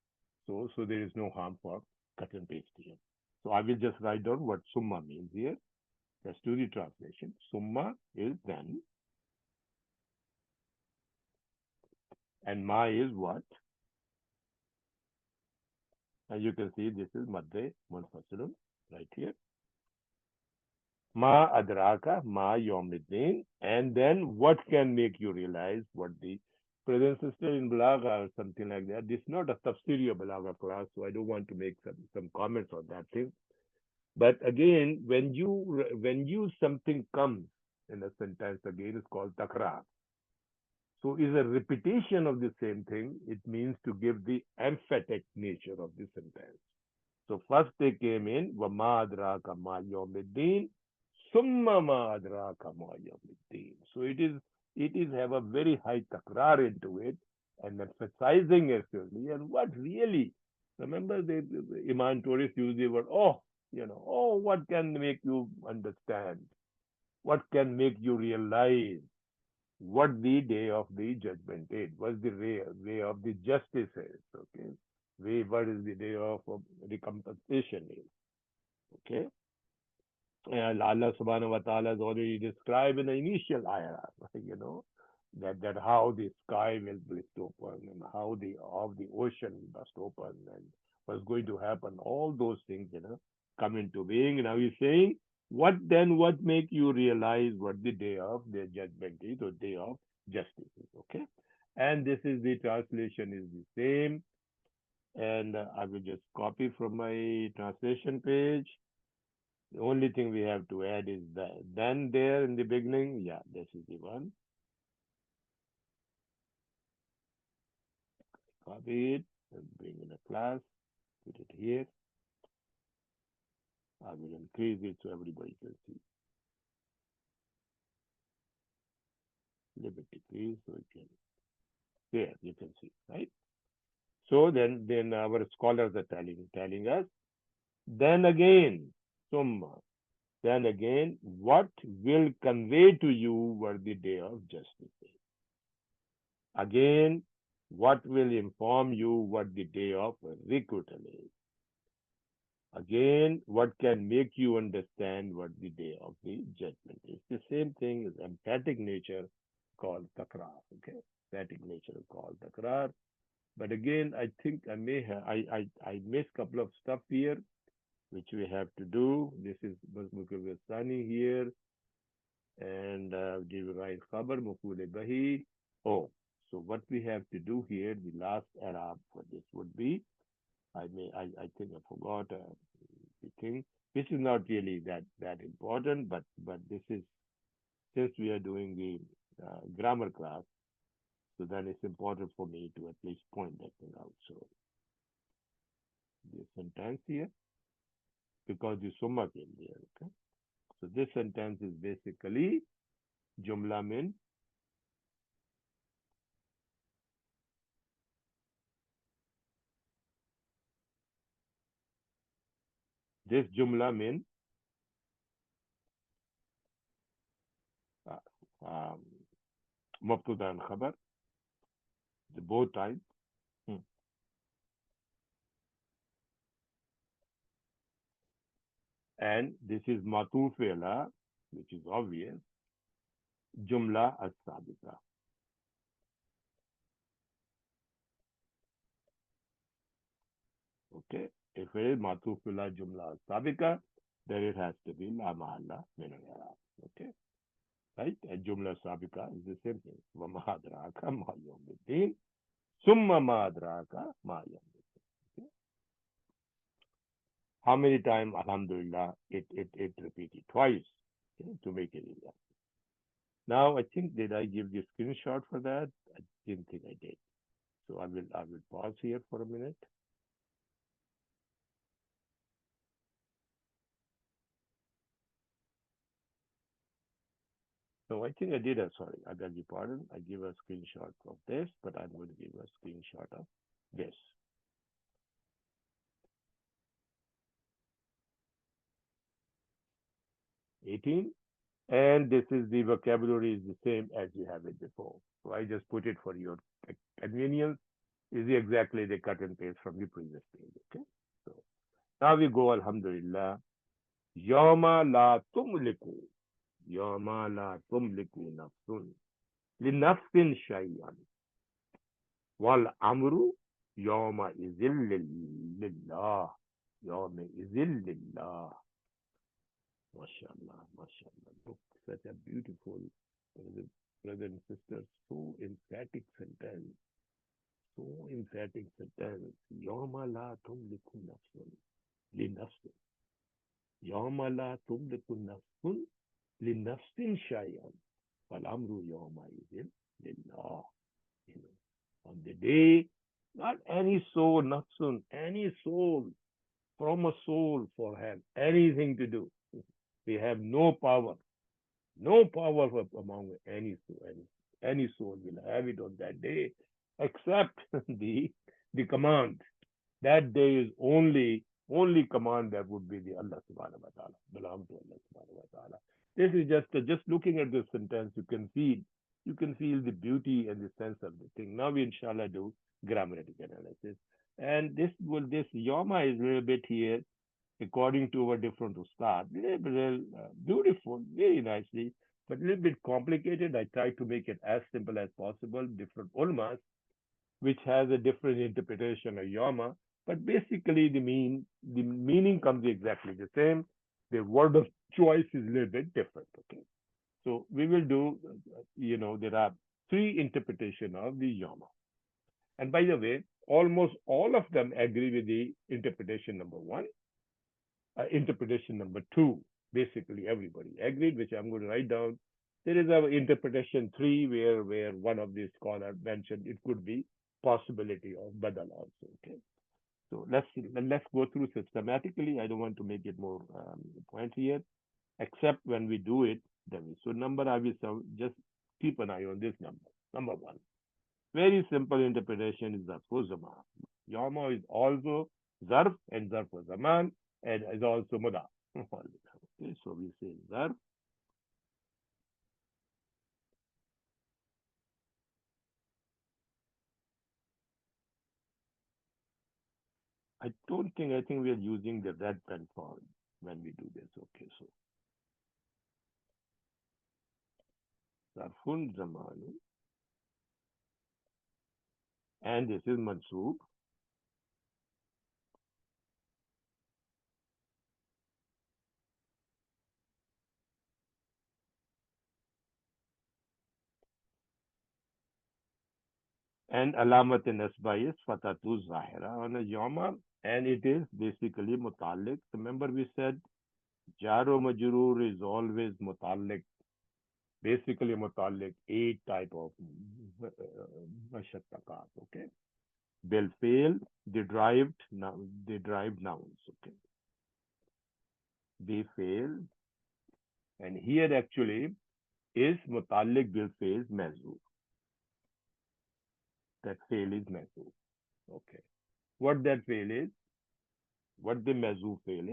So there is no harm for cut and paste here. So I will just write down what summa means here. Let's do the translation. Summa is then, and ma is what? And you can see this is Madde Munfasilun right here. Ma adraka, ma yawmiddin. And then what can make you realize what the present sister in Balagha or something like that. This is not a tafsiri of Balagha class, so I don't want to make some comments on that thing. But again, when you something comes in a sentence again, it's called takrar. So is a repetition of the same thing. It means to give the emphatic nature of the sentence. So first they came in, وَمَا أَدْرَاكَ مَا يَوْمِ الدِّينِ ثُمَّ مَا أَدْرَاكَ مَا يَوْمِ الدِّينِ. So it is have a very high takrar into it and emphasizing actually. And what really, remember the Imam Tourist used the word, what can make you understand? What can make you realize what the day of the judgment is, what the way of the justice is, okay? What is the day of recompensation is, okay? And Allah subhanahu wa ta'ala has already described in the initial ayah, that how the sky will burst open and how the ocean will burst open and what's going to happen. All those things, come into being. Now he's saying, what make you realize what the day of the judgment is or day of justice is, okay? And this is the translation is the same. And I will just copy from my translation page. The only thing we have to add is that then there in the beginning, yeah, this is the one. Copy it and bring in a class, put it here. I will increase it so everybody can see. Little bit decrease so it can, there you can see, right? So then our scholars are telling us, then again, summa, then again, what will convey to you what the day of justice is? Again, what will inform you what the day of requital is? Again, what can make you understand what the day of the judgment is? The same thing is emphatic nature called takrar. Okay, emphatic nature called takrar. But again, I think I may have I missed a couple of stuff here which we have to do. This is Sani here and give right khabar mafule bahi. Oh, so what we have to do here, the last Arab for this would be I think I forgot the thing. This is not really that important, but this is since we are doing the grammar class, so then it's important for me to at least point that thing out. So this sentence here, because the summa came there, okay? So this sentence is basically jumla min. This jumla min uh, um, mubtada and khabar, the both types. Hmm. And this is matuf ala, which is obvious, jumla as-sabita. Okay. If it is matuf ala jumla as-sabika, then it has to be la mahalla min al-i'rab. Okay. Right? And jumla sabika is the same thing. Wa ma adraka ma yawmiddin. Summa ma adraka ma yawmiddin. Okay. How many times, alhamdulillah, it repeated twice, okay, to make it easier. Now, I think, did I give the screenshot for that? I didn't think I did. So I will pause here for a minute. So I think I did. Sorry, I beg your pardon. I give a screenshot of this, but I'm going to give a screenshot of this. 18. And this is the vocabulary is the same as you have it before. So I just put it for your convenience. Is exactly the cut and paste from the previous page. Okay. So now we go, alhamdulillah. Yawma la tumliku. Yawma la tumliku nafsun. Li nafsin shay'an. Wal amru Yawma izil lillah. Yawma izil lillah. MashaAllah, MashaAllah. Look, such a beautiful, brothers and sisters, so emphatic sentence. So emphatic sentence. Yawma la tumliku nafsun li nafsin. Yawma la tumliku nafsun li nafsin shay'an. Wal amru yawma izin lillah. You know, on the day, not any soul, nafsun, any soul, from a soul for have anything to do. We have no power. No power among any soul will have it on that day, except the command. That day is only command that would be the Allah subhanahu wa ta'ala, belong to Allah subhanahu wa ta'ala. This is just looking at this sentence, you can feel the beauty and the sense of the thing. Now we inshallah do grammatical analysis. And this yama is a little bit here according to our different ustad. Little beautiful, very nicely, but a little bit complicated. I try to make it as simple as possible. Different ulmas, which has a different interpretation of yama, but basically the meaning comes exactly the same. The word of choice is a little bit different. Okay, so we will do. There are three interpretation of the yama, and by the way, almost all of them agree with the interpretation number one. Interpretation number two, basically everybody agreed, which I'm going to write down. There is a interpretation three where one of the scholars mentioned it could be possibility of badal also. Okay, so let's go through systematically. I don't want to make it more point here, except when we do it. Then so number I will just keep an eye on this number. Number one, very simple interpretation is zarf zaman. Yama is also zarf and zarf zaman and is also mudaf. Okay, so we say zarf. I think we are using the red pen for when we do this. Okay, so zarfun zamanu, and this is mansoob, and alamat nasba is fatatu zahira on a yama, and it is basically mutalik. Remember we said jaro majrur is always mutalik, basically mutalik, eight type of mashattakat. Okay, bil fail, derived nouns. Okay, they fail, and here actually is mutalik bil fail mazur. That fail is mazur. Okay, what that fail is, what the mazur fail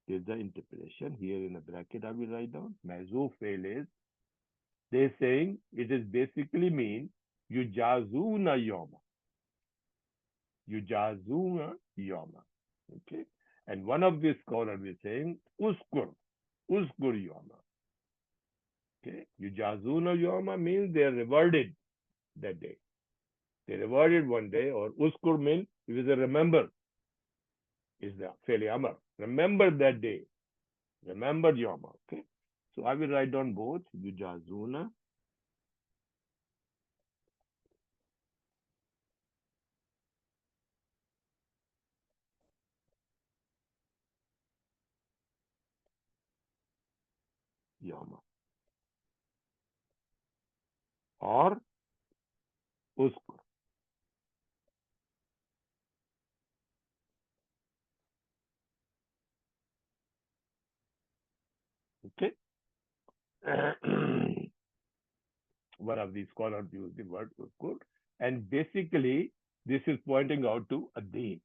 is the interpretation. Here in a bracket I will write down. Mazur fail is, they're saying it is basically mean yujazuna yoma. Yujazuna yoma. Okay. And one of the scholars is saying uskur yoma. Okay. Yujazuna yoma means they are rewarded that day. They rewarded one day, or uskur means it is a remember, is the fairly amar. Remember that day. Remember yoma. Okay. So I will write down both yujazuna yoma or uskur. Okay. One of these scholars used the word uskur, and basically this is pointing out to a deen.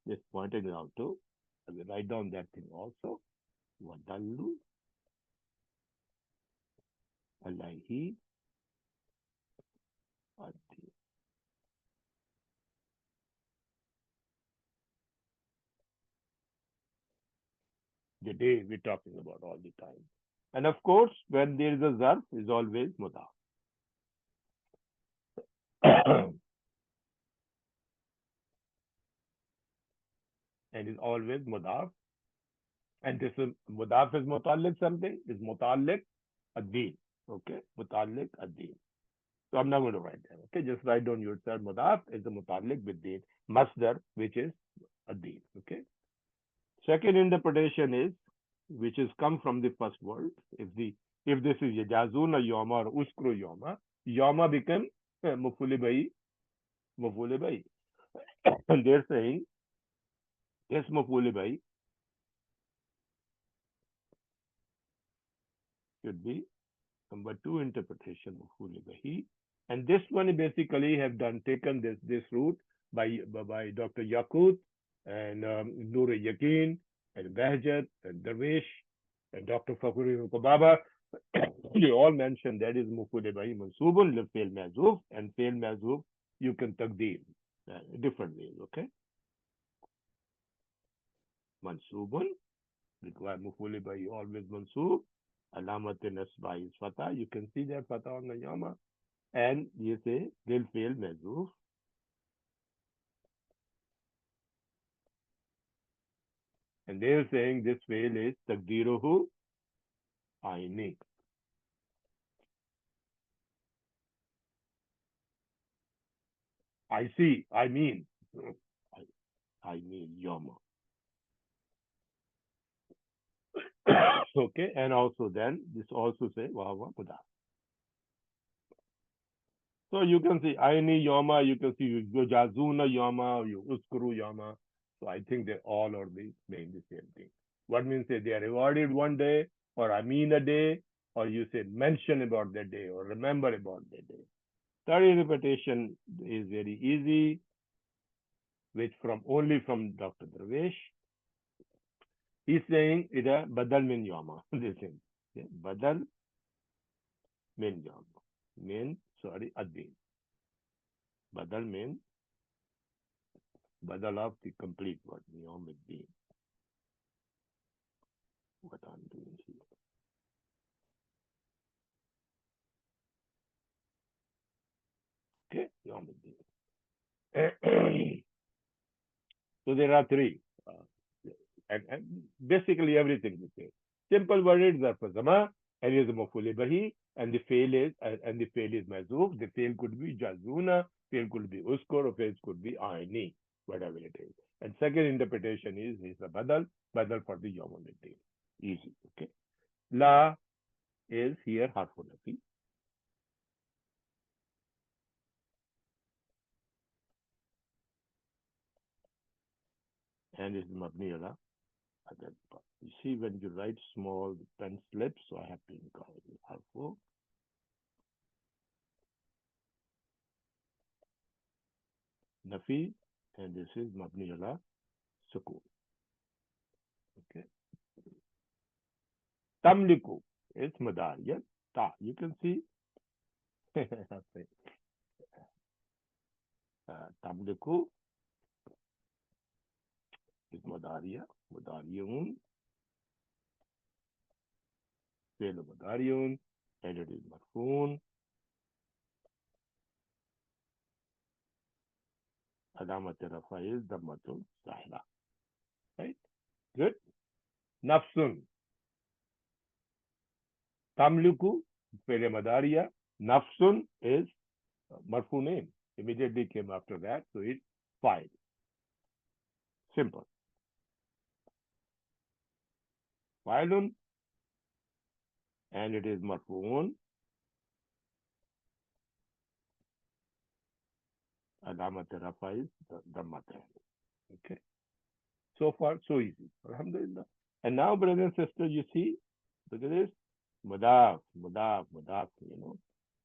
This pointing out to, I will write down that thing also. Wadallu alayhi ad-din. The day we're talking about all the time. And of course, when there is a zarf, is always mudaf. and is always mudaf. And this is mudaf is mutalik something, is mutalik ad-din. Okay, mutalik ad-din. So I'm not going to write that. Okay, just write down yourself. Mudaf is the mutalik with din. Masdar, which is ad-din. Okay. Second interpretation is, which is come from the first word. If this is yajazuna yoma or uskru yoma, yoma become mafuli bai, mafuli bai. And they're saying yes, mafuli bai should be number two interpretation mafuli bai. And this one basically have done taken this route by Dr. Yakut and Noor Yaqeen and Behjat and Darwish and Dr. Fakuri Baba. They all mentioned that is muful bai mansubun li fail mazuf, and fail mazuf you can taqdeem different ways. Okay, mansubun require muful bai always mansub. Alamat nasba is fatah. You can see that fatah on the yama, and you say they'll fail mazuf. And they are saying this fail is taqdiruhu aini. I see. I mean. I mean yama. Okay, and also then this also say wawa muda. So you can see aini yama. You can see yojazuna yama. You uskuru yama. So I think they all are saying the same thing. What means say they are rewarded one day, or I mean a day, or you say mention about the day, or remember about the day. Third repetition is very easy, which from only from Dr. Darwish. He's saying it a badal min yama. Listen, badal min yama. Min, sorry, ad-din. Badal min, badal of the complete word, yom ad-din. What I'm doing here. Okay, yom ad-din. So there are three. And basically everything we say. Simple words are for zama, and is mafule bahi, and the fail is mazuf. The fail could be jazuna, fail could be uskur, or fail could be aini, whatever it is. And second interpretation is a badal for the yawmuddin. Easy, okay. La is here harful nafi, and is mabni ala adad. You see when you write small pen slips, so I have to include harful nafi, and this is mabni ala sukun. Okay. Tamliku is madar. Yes. Ta. You can see. Tamliku is madariya. Madariyun. Fi'l madariyun. And it is marfoon. Alamat rafa is dammatun sahila. Right? Good. Nafsun. Tamliku. Fi'l madariya. Nafsun is marfu name. Immediately came after that. So it's fine. Simple. Fa'ilun. And it is marfuun. Alamat rafa is dammatun. Okay. So far, so easy. Alhamdulillah. And now, brothers and sisters, you see, look at this. Mudaf, mudaf, mudaf, you know.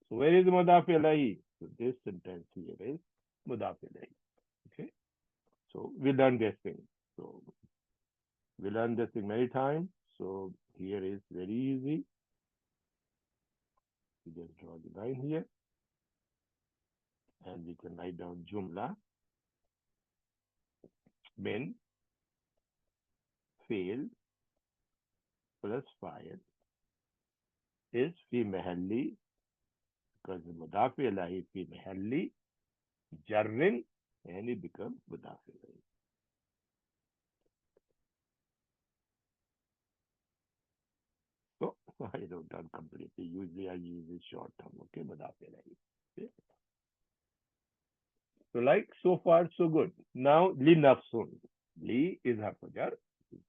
So where is mudaf ilahi? So this sentence here is mudaf ilahi. Okay. So we learned this thing. So we learned this thing many times. So here is very easy. We just draw the line here. And we can write down jumla, min, fail, plus file is fi mahalli, because the mudaf ilahi fi mahalli, jarrin, and it becomes mudaf ilahi. I wrote down completely. Usually I use it short term. Okay, मुदाफ़े नहीं. Okay. So like so far so good. Now li nafsun. Li is harf.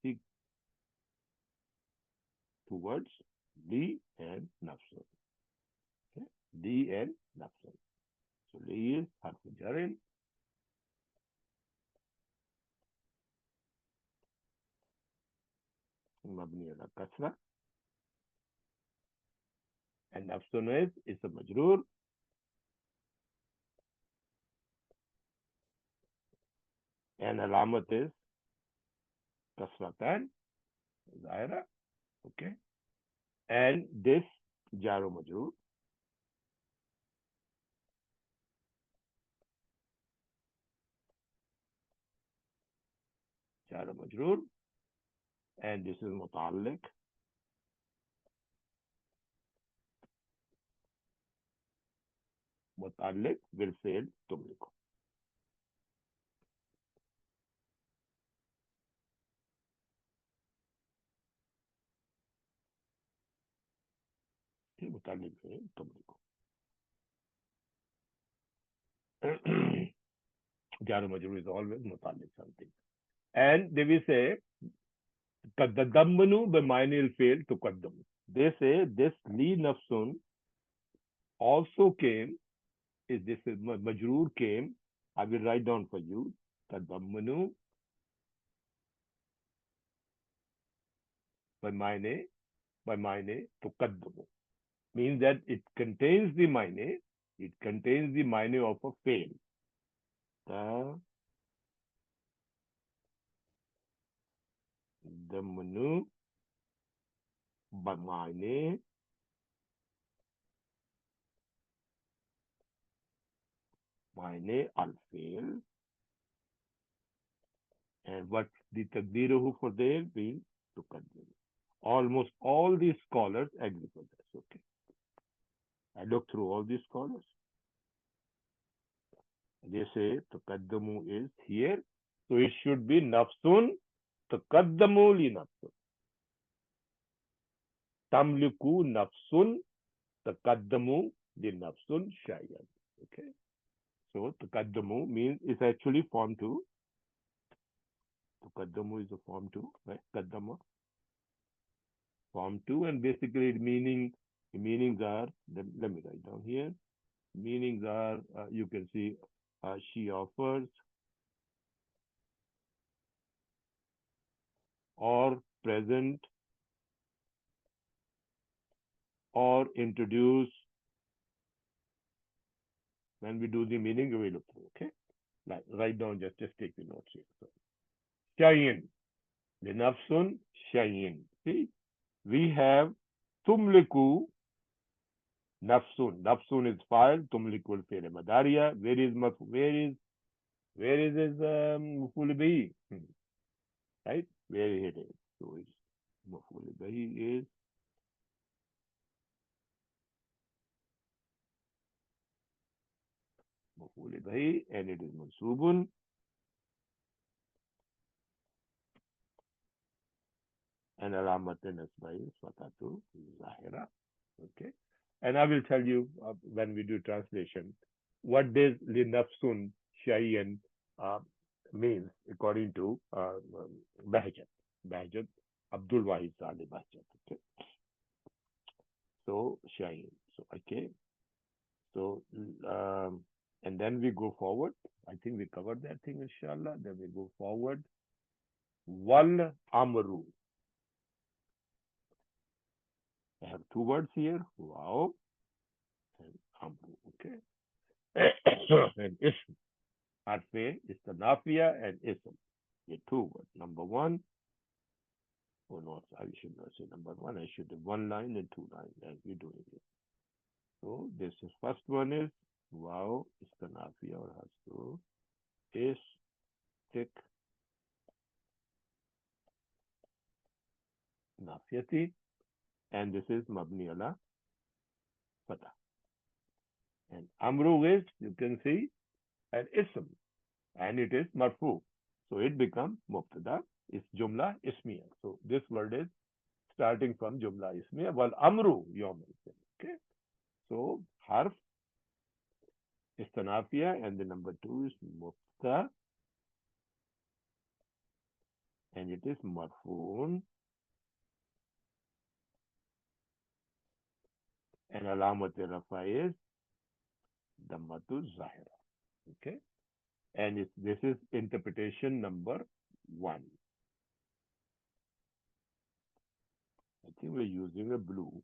See two words. Li and nafsun. Okay. Li and nafsun. So li is harf. مبني على كسرة. And nafsun is اسم مجرور. And alamat is kasratan. Zaira. Okay. And this jaro majroor. Jaro majroor. And this is muta'alliq. Muta'alliq will fail tumliku. Muta'alliq fail tumliku. Jaro majroor is always muta'alliq something. And they will say tadammanu b'mayne al-fail tuqaddam. They say this li nafsun also came. Is this is majroor came? I will write down for you. Tadammanu b'mayne tuqaddamu. Means that it contains the mayne. It contains the mayne of a fail. Tadammanu b'mayne al-fail. And what the taqdeeruhu for there means tuqaddam. Almost all these scholars agree for this. Okay. I looked through all these scholars. They say taqaddamu is here. So it should be nafsun taqaddamu li nafsun. Tamliku nafsun taqaddamu li nafsun shay'an. Okay. So taqaddamu means it's actually form 2. Taqaddamu is a form 2, right? Qaddama. Form 2 and basically meanings are, let me write down here. Meanings are, you can see, she offers or present or introduce. When we do the meaning, we will look through, okay? Like, write down, just take the notes here. So, shayin, linafsun, shayin. See, we have tumliku, nafsun. Nafsun is file, tumliku will fail madariya. Where is his maful bihi? Right? Where it is. So it's maful bihi is maful bihi and it is mansubun. And alamat nasba is fatatu zahira. Okay. And I will tell you when we do translation what does linafsun shayan uh, means according to Bahjat. Bahjat, Abdul Wahid Saleh Bahjat. Okay. So shayan. So okay. So and then we go forward. I think we covered that thing, inshallah. Then we go forward. Wal amru. I have two words here. Wow and amru. Okay. And ism. Harfe is the nafia and ism. The two words. Number one. Oh no, I should not say number one. I should have one line and two lines as we're doing it. So this is first one is wow is the nafia or hasu is tick nafiati and this is mabni ala fata. And amru is you can see an ism and it is marfu. So it becomes mubtada is jumla ismiya. So this word is starting from jumla ismiya wal amru yawma idhin. Okay. So harf istanafiya, and the number two is mufta, and it is marfoon, and alamat rafa is dammatu zahira. Okay. And this is interpretation number one. I think we're using a blue.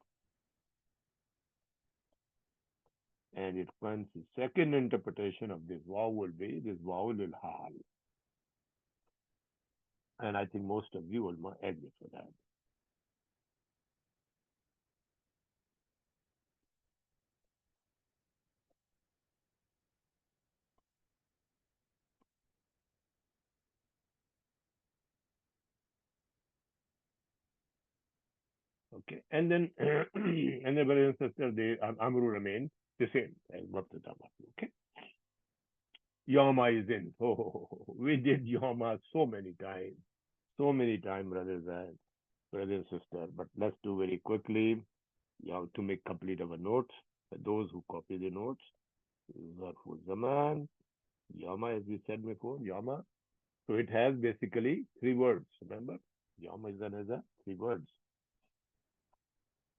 And it finds the second interpretation of this waw will be this waw lil hal. And I think most of you will agree for that. Okay. And then and then brothers and sisters, the amru remains the same as mubtada. Okay. Yama is in. Oh, we did Yama so many times. So many times, brothers and sisters. But let's do very quickly. You have to make complete our notes. For those who copy the notes, Zarful Zaman, Yama, as we said before, Yama. So it has basically three words. Remember, Yama is another three words.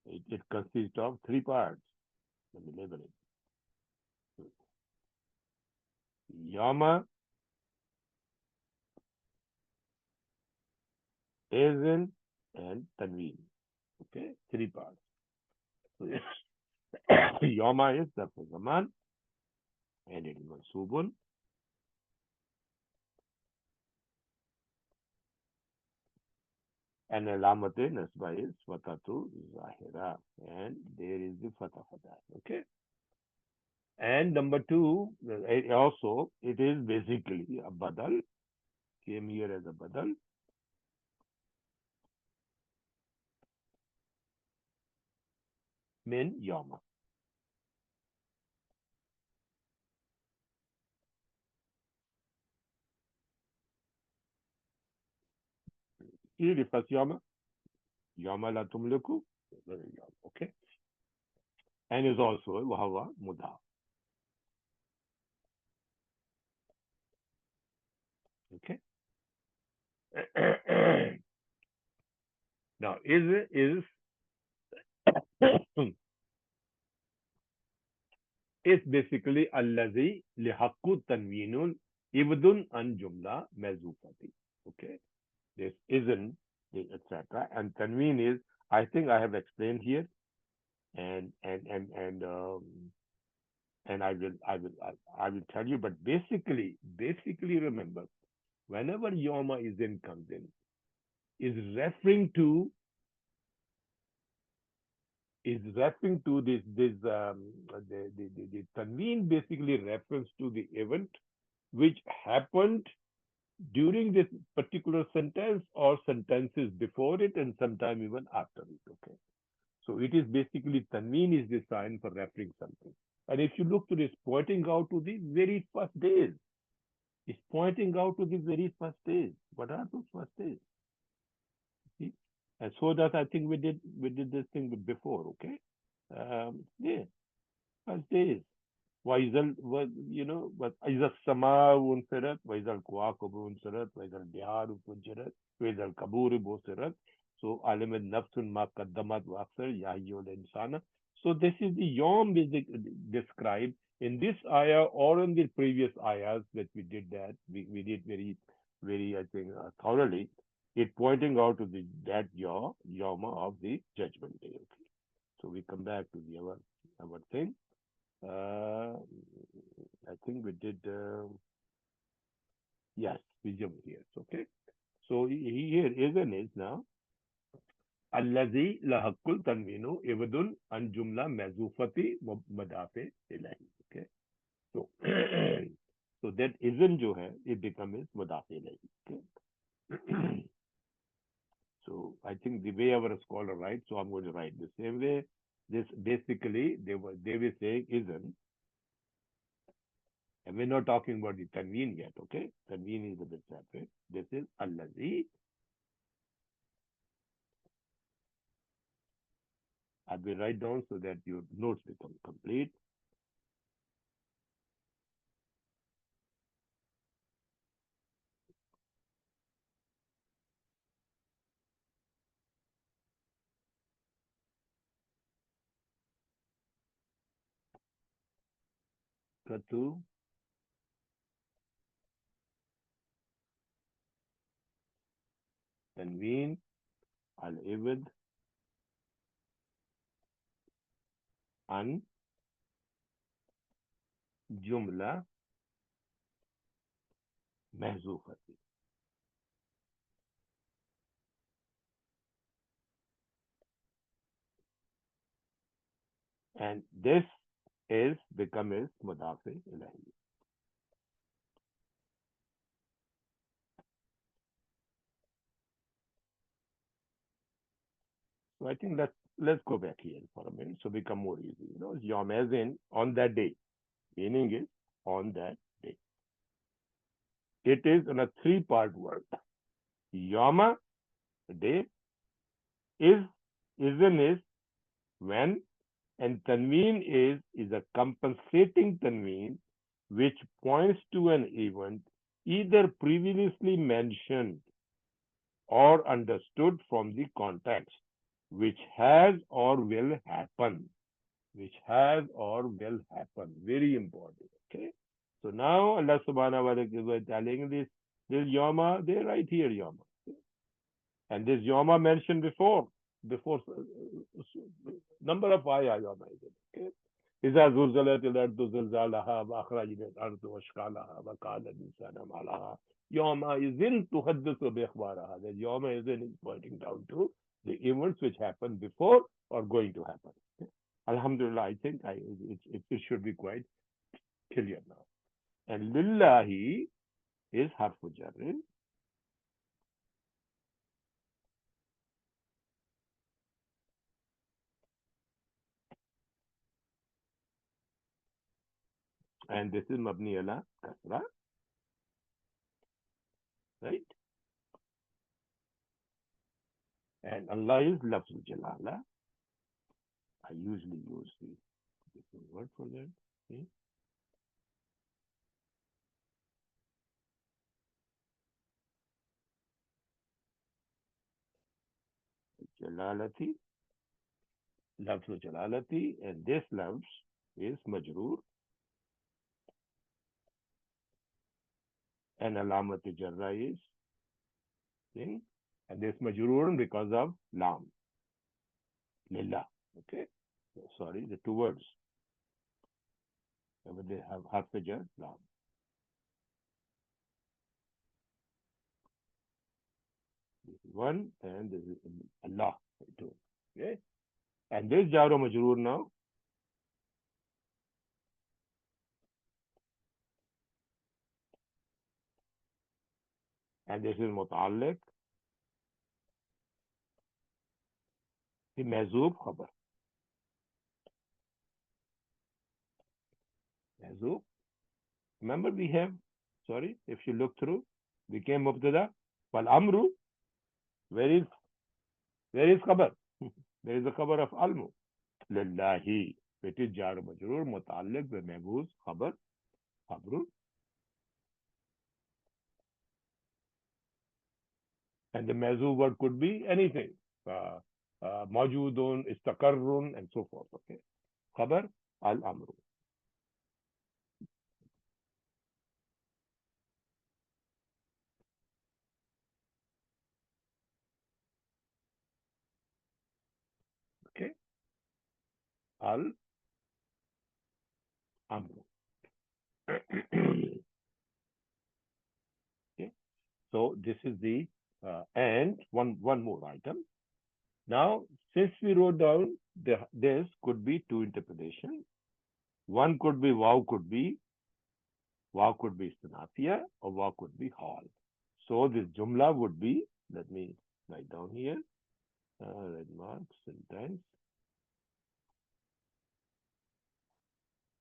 It consists of three parts. Let me label it. Yama, Azin, and Tanveen. Okay, three parts. So Yama is the Zaman, and it is Mansubun. And Alamate Nasba is Fatatu Zahira. And there is the Fatah for that. Okay. And number two, also, it is basically a Badal. Came here as a Badal. Min Yama. Here the first Yama. Yama la tumliku. Okay. And is also Wahawa Mudha. Okay. Now, is basically allazi lihaqqu tanweenun ibdun an jumla mazufati. Okay. This isn't, etc. And tanween is, I think I have explained here, and I will tell you. But basically remember, whenever yoma is in comes in, is referring to the tanween basically refers to the event which happened during this particular sentence or sentences before it and sometime even after it. Okay. So it is basically tanween is the sign for referring something. And if you look to this, pointing out to the very first days. It's pointing out to the very first days. What are those first days? See? And so that I think we did this thing before, okay? Yeah, first days. Waizal was, but Izal Sama unsirat, Waizal Kuakubu unsirat, Waizal Diharu punjirat, Waizal Kaburi bosirat. So Alim Nafsun Ma Kaddamat Waksar, Yahiyul Insana. So this is the Yom described in this ayah or in the previous ayahs that we did that. We did very, I think, thoroughly. It pointing out to that Yoma of the judgment day. Okay. So we come back to our thing. I think we did, yes, Vijay here. Okay. So here is an is now. Allazi lahakul tanwinu ibdun an jumla mazufati madafe ilahi. Okay. So, so that isn't jo hai, it becomes madafe ilahi. Okay. So I think the way our scholar writes, so I'm going to write the same way. This basically they were saying isn't. And we're not talking about the tanween yet, okay? Tanween is a bit separate. This is allazi I will write down so that your notes become complete. Katu, Tanween, Al-Iwad, An, Jumla, Mahzufati. And this is become is Mudafi Ilahi. So I think let's go back here for a minute so become more easy. Yom as in on that day. Meaning is on that day. It is in a three-part word. Yama, day, is, isn't is, when, and tanween is a compensating tanween which points to an event either previously mentioned or understood from the context, which has or will happen. Which has or will happen. Very important. Okay. So now Allah subhanahu wa ta'ala is telling this Yoma, they right here Yoma. And this Yoma mentioned before number of ayah Yoma is it. Okay. إذا زلزلت الأرض زلزالها وأخرجت الأرض أشقالها وقال الإنسان ما لها يومئذ تحدث بأخبارها. That يومئذ is pointing down to the events which happened before or going to happen. Okay. Alhamdulillah, I think it should be quite clear now. And lillahi is harfu jarrin, and this is mabni ala kasra, right? And Allah is lafzul jalala. I usually use the different word for that. Okay? Jalalati, lafzul jalalati, and this lafz is majroor, and alamat jarra is thing, and this majroor because of lam, lillah. Okay, sorry, the two words, but they have harf jar lam. This is one, and this is Allah. Two. Okay, and this jaro majroor now, and this is muta'alliq, the mahzoob khabar. Mahzoob. Remember we have, sorry, if you look through, we came mubtada, wal amru, where is khabar? There is a khabar of almu. Lillahi, which is jar majroor, muta'alliq, the mahbuz, khabar, khabrun. And the mahzoob word could be anything. Mawjudun, istaqarrun, and so forth. Okay. Khabar, al-amru. Okay. Al-amru. Okay. So this is the, and one more item. Now, since we wrote down this could be two interpretations. One could be wow could be istinafiya, or wow could be hall. So this jumla would be, let me write down here, red mark, sentence.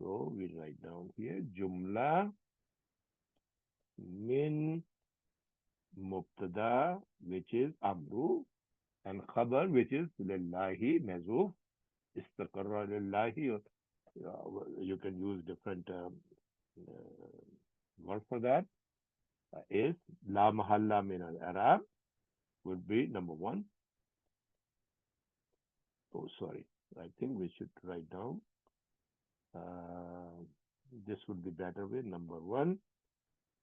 So we write down here, jumla min mubtada, which is amru, and khabar, which is lillahi mazuf, Istaqarra lillahi, or you can use different word for that, is La Mahalla min al Arab would be number one. Oh, sorry. I think we should write down. Uh, this would be better with number one,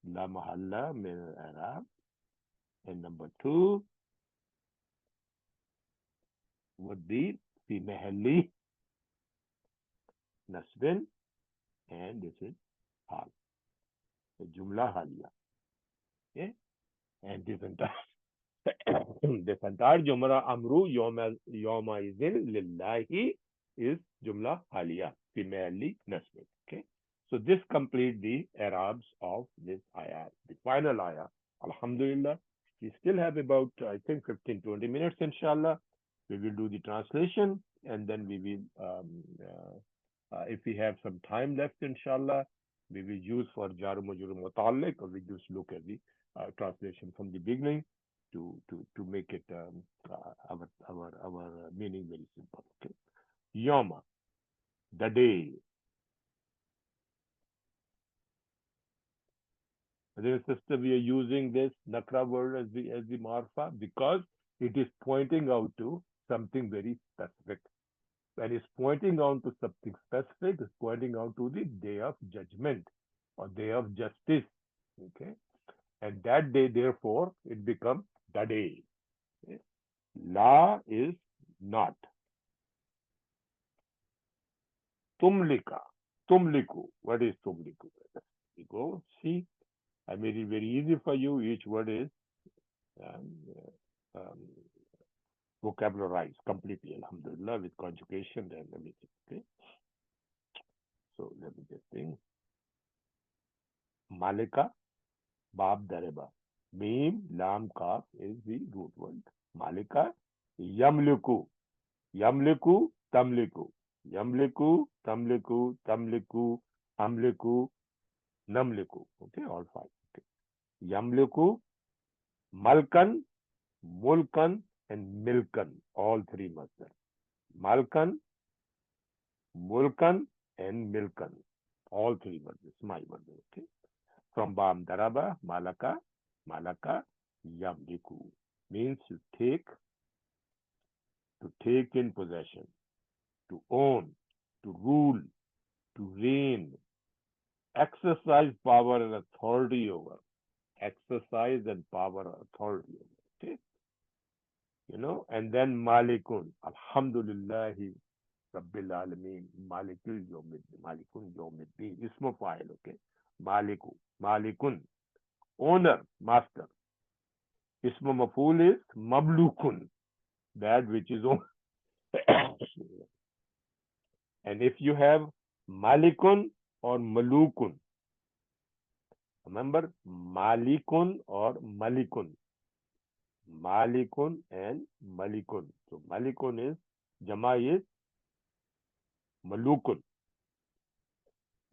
La Mahalla min al Arab. And number two would be Fi Mahalli Nasbin. And this is Hal. The Jumla Haliya. Okay? And this entire this entire Jumla Amru Yoma Izin Lillahi is Jumla Haliya, Fimaili Nasbit. Okay. So this completes the Arabs of this ayah. The final ayah. Alhamdulillah. We still have about, I think, 15-20 minutes, inshallah. We will do the translation and then we will, if we have some time left, inshallah, we will use for Jaru Majuru Mutalik, or we just look at the translation from the beginning to make it our meaning very simple. Okay, Yoma, the day. Brother and sister, we are using this nakra word as the marfa because it is pointing out to something very specific. When it's pointing out to something specific, it's pointing out to the day of judgment or day of justice. Okay, and that day, therefore, it becomes the day. Okay? La is not. Tumlika. Tumliku. What is tumliku? You go see. I made it very easy for you. Each word is um, um, vocabularized completely, alhamdulillah, with conjugation and everything. Okay. So let me just think. Malika, Bab Dareba. Mim, Lam, Kaf is the root word. Malika, Yamliku. Yamliku, Tamliku. Yamliku, Tamliku, Tamliku, Amliku, Namliku. Okay, all five. Okay. Yamliku, Malkan, Mulkan, and Milkan. All three masdar. Malkan, Mulkan, and Milkan. All three masdar. My masdar. Okay. From Bam Daraba, Malaka, Malaka, Yamliku. Means to take in possession, to own, to rule, to reign, exercise power and authority over, exercise and power and authority over. Okay, and then Malikun, Alhamdulillahi Rabbil Alameen, Malikul Yawmiddin, Malikun Yawmiddin, Isma file. Okay, Maliku, Malikun, owner, master. Isma Maful is Mablukun, that which is owned. And if you have Malikun or Malukun, remember Malikun or Malikun. Malikun and Malikun. So Malikun is, Jama is Malukun,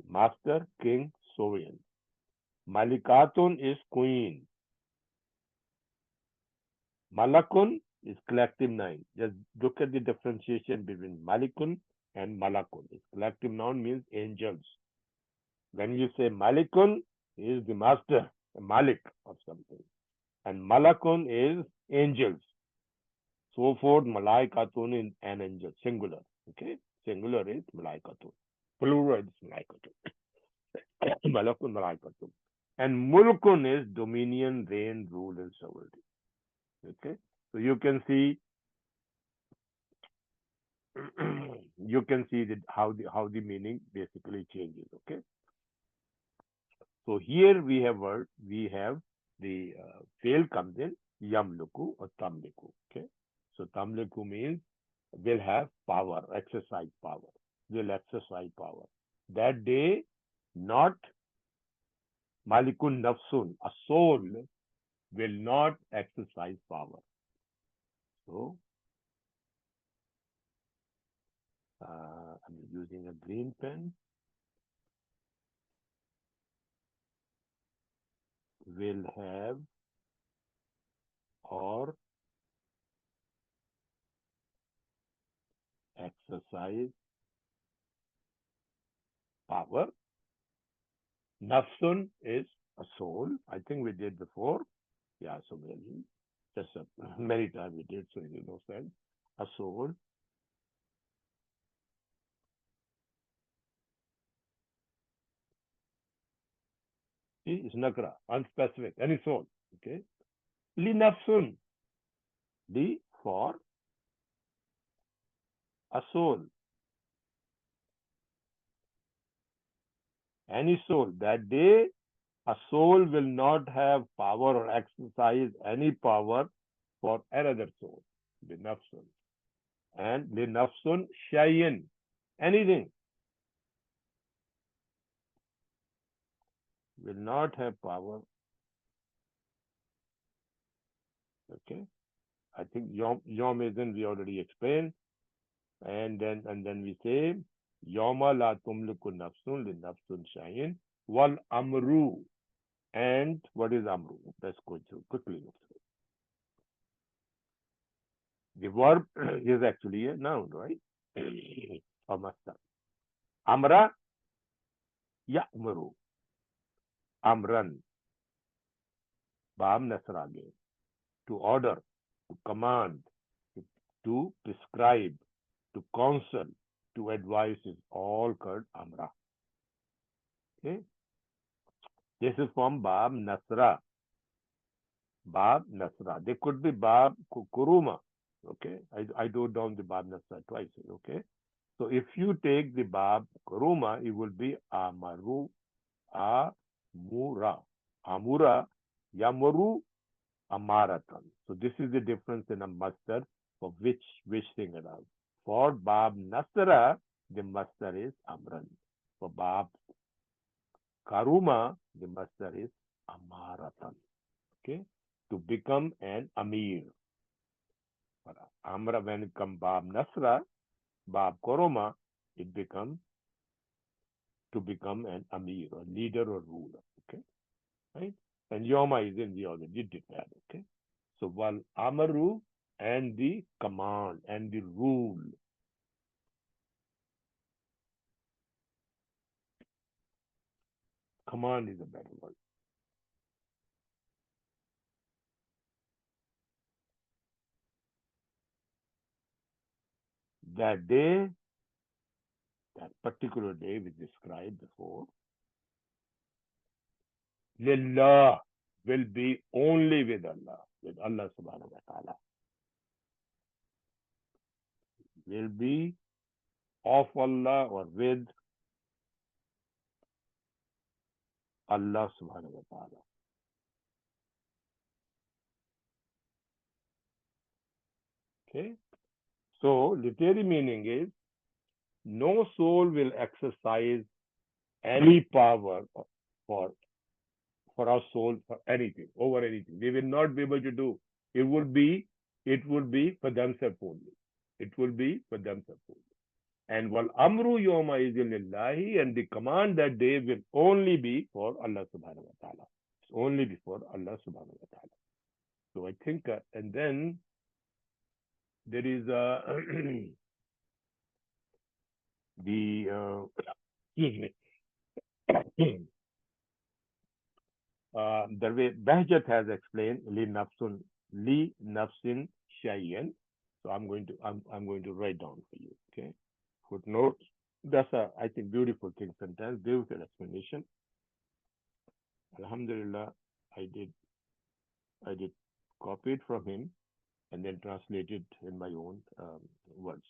master, king, sovereign. Malikatun is queen. Malakun is collective noun. Just look at the differentiation between Malikun and Malakun. It's collective noun means angels. When you say Malikun, he is the master, the Malik of something. And Malakun is angels. So forth, Malaikatun is an angel, singular. Okay? Singular is Malaikatun. Plural is Malaikatun. Malakun, Malaikatun. And Mulkun is dominion, reign, rule, and sovereignty. Okay? So you can see you can see that how the meaning basically changes. Okay, so here we have the fail comes in yamluku or tamliku. Okay, so tamliku means will have power, exercise power, will exercise power. That day, not malikun nafsun, a soul will not exercise power. So I'm using a green pen. Will have or exercise power. Nafsun is a soul. I think we did before. Yeah, so many. Just many times we did, so it is no sense. A soul. See, it's nakra, unspecific, any soul. Okay. Li nafsun. Li for a soul. Any soul. That day, a soul will not have power or exercise any power for another soul. Li nafsun. And li nafsun shayin. Anything will not have power. Okay. I think yom is in we already explained. And then we say yoma la tumliku nafsun li nafsun shayin wal amru. And what is amru? Let's go through quickly. The verb is actually a noun, right? Or masdar. Amra ya'muru. Amran. Bam nasrage. To order, to command, to prescribe, to counsel, to advise is all called amra. Okay? This is from Bab Nasra. Bab Nasra. They could be Bab Kuruma. Okay? I do down the Bab Nasra twice. Okay? So if you take the Bab Kuruma, it will be Amaru Amura. Amura Yamuru Amaratan. So this is the difference in a master for which thing it is. For Bab Nasra, the master is Amran. For Bab Karuma, the master is Amaratan. Okay? To become an Amir. For Amra, when it comes Bab Nasra, Bab Koroma, it becomes to become an Amir, or leader or ruler. Okay? Right? And Yoma is in the already did that. Okay? So while Amaru and the command and the rule. Command is a better word. That day, that particular day we described before, Lillah will be only with Allah subhanahu wa ta'ala. Will be of Allah or with Allah subhanahu wa ta'ala. Okay? So, literary meaning is no soul will exercise any power for for our soul for anything, over anything. They will not be able to do. It would be for themselves only. It will be for themselves only. And wal amru yawma izin lillahi, and the command that day will only be for Allah subhanahu wa ta'ala. It's only before Allah subhanahu wa ta'ala. So I think, and then there is the excuse me. The way Behjat has explained li nafsin shayyan. So I'm going to write down for you. Okay, footnote. That's a I think beautiful thing sentence, beautiful explanation. Alhamdulillah, I did I did copy it from him and then translate it in my own words.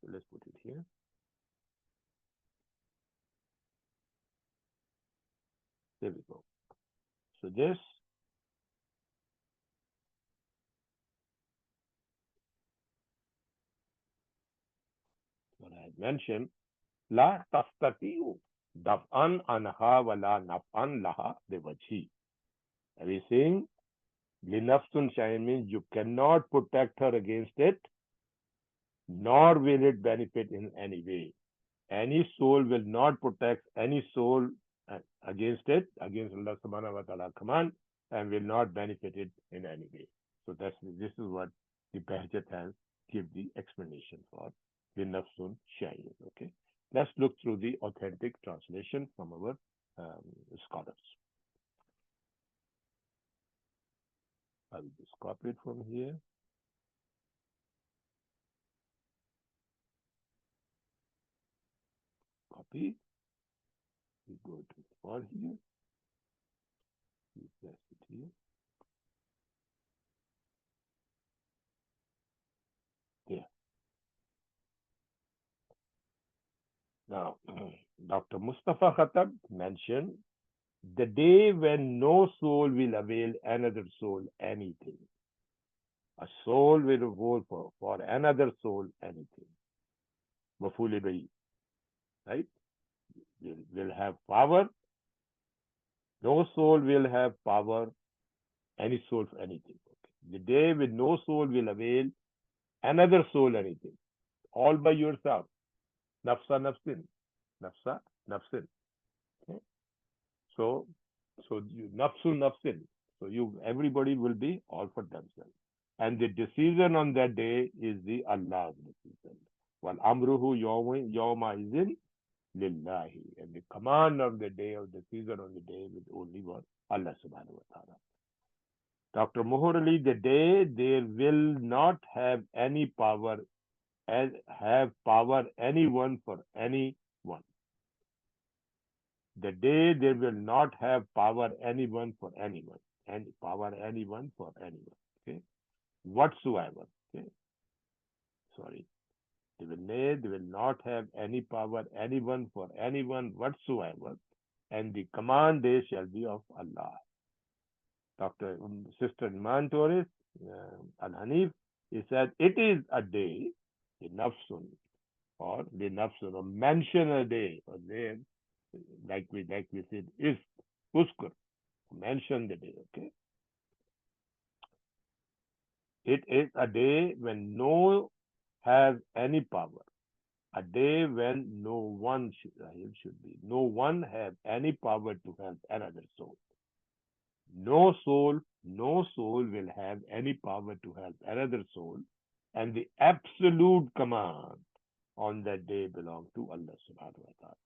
So let's put it here. There we go. So this what I had mentioned. La tastatiu daf'an anha wala naf'an laha biwajhi. Are we saying linafsun shayin means you cannot protect her against it, nor will it benefit in any way. Any soul will not protect any soul against it, against Allah subhanahu wa ta'ala command, and will not benefit it in any way. So this is what the Behjat has give the explanation for the nafsun shayin. Okay, let's look through the authentic translation from our scholars. I will just copy it from here. Copy. We go to for here. We press it here. There. Now, Dr. Mustafa Khattab mentioned the day when no soul will avail another soul anything. A soul will avail for another soul anything. Mafuli bhai, right? Will have power. No soul will have power, any soul for anything. Okay. The day when no soul will avail another soul anything. All by yourself. Nafsa nafsin. Nafsa nafsin. Okay. So, so you nafsu nafsin. So you everybody will be all for themselves. And the decision on that day is the Allah's decision. Wal amruhu yawma izin lillahi. And the command of the day of decision on the day with only one Allah subhanahu wa ta'ala. Dr. Mohor Ali, the day there will not have any power as have power anyone for anyone. The day they will not have power anyone for anyone, and power anyone for anyone. Okay, whatsoever. Okay, sorry. They will not have any power anyone for anyone whatsoever, and the command day shall be of Allah. Dr. Sister Iman Torres Al Hanif, he said it is a day, the nafsun or the nafsun, or mention a day, or there like we said, is uskur, mention the day, okay? It is a day when no has any power, a day when no one have any power to help another soul. No soul will have any power to help another soul, and the absolute command on that day belong to Allah subhanahu wa ta'ala.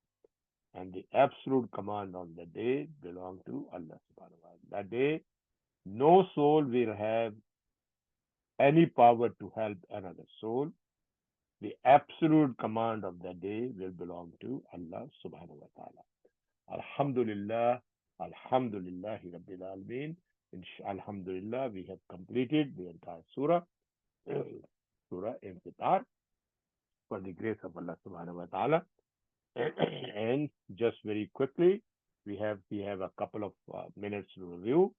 And the absolute command on the day belong to Allah subhanahu wa ta'ala. That day, no soul will have any power to help another soul. The absolute command of the day will belong to Allah subhanahu wa ta'ala. Alhamdulillah, Alhamdulillah, Rabbil Alameen. Alhamdulillah, we have completed the entire surah, Surah Infitar, for the grace of Allah subhanahu wa ta'ala. And just very quickly, we have a couple of minutes to review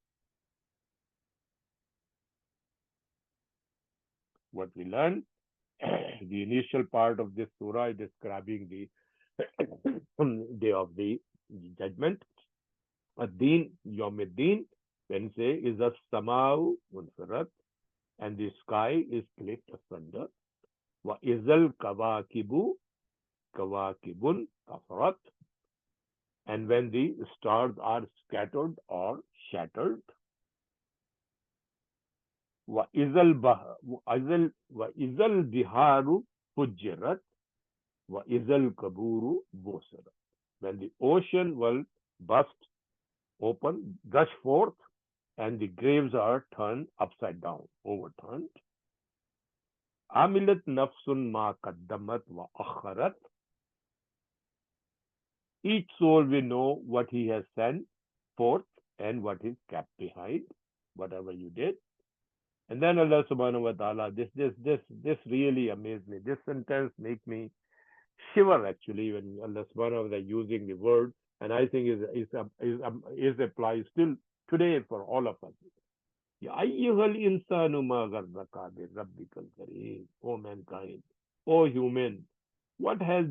what we learned. The initial part of this surah is describing the day of the judgment. Ad-Din, Yawm ad-Din, Wednesday, is the Samau Munfarat, and the sky is split asunder. Wa izal kawakibun kafarat, and when the stars are scattered or shattered. Wa izal biharu fujirat, wa izal kaburu bosarat. When the ocean will burst open, gush forth, and the graves are turned upside down, overturned. Amilat nafsun ma qaddamat wa akharat. Each soul will know what he has sent forth and what is kept behind, whatever you did. And then Allah subhanahu wa ta'ala, this really amazed me. This sentence make me shiver actually when Allah subhanahu wa ta'ala using the word, and I think is applies still today for all of us. Ya ayyuhal insanu ma gharraka bi rabbikal kareem. O mankind, O human, what has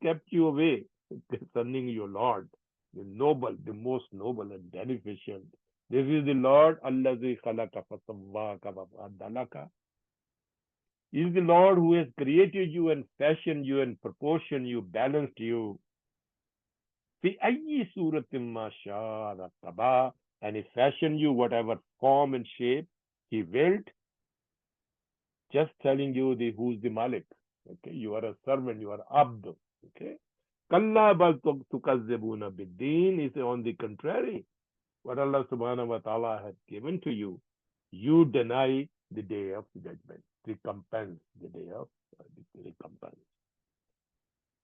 kept you away concerning your Lord, the noble, the most noble and beneficent. This is the Lord, Allazi khalaqa fasawwaka wa fadalaka. He is the Lord who has created you and fashioned you and proportioned you, balanced you. Fi ayyi suratin ma sha'a rakkaba, and he fashioned you whatever form and shape he willed. just telling you the who's the Malik. Okay, you are a servant, you are abd. Okay. Kalla bal tukazzibuna bid-din is on the contrary. What Allah subhanahu wa ta'ala has given to you, you deny the day of judgment, recompense, the day of the recompense.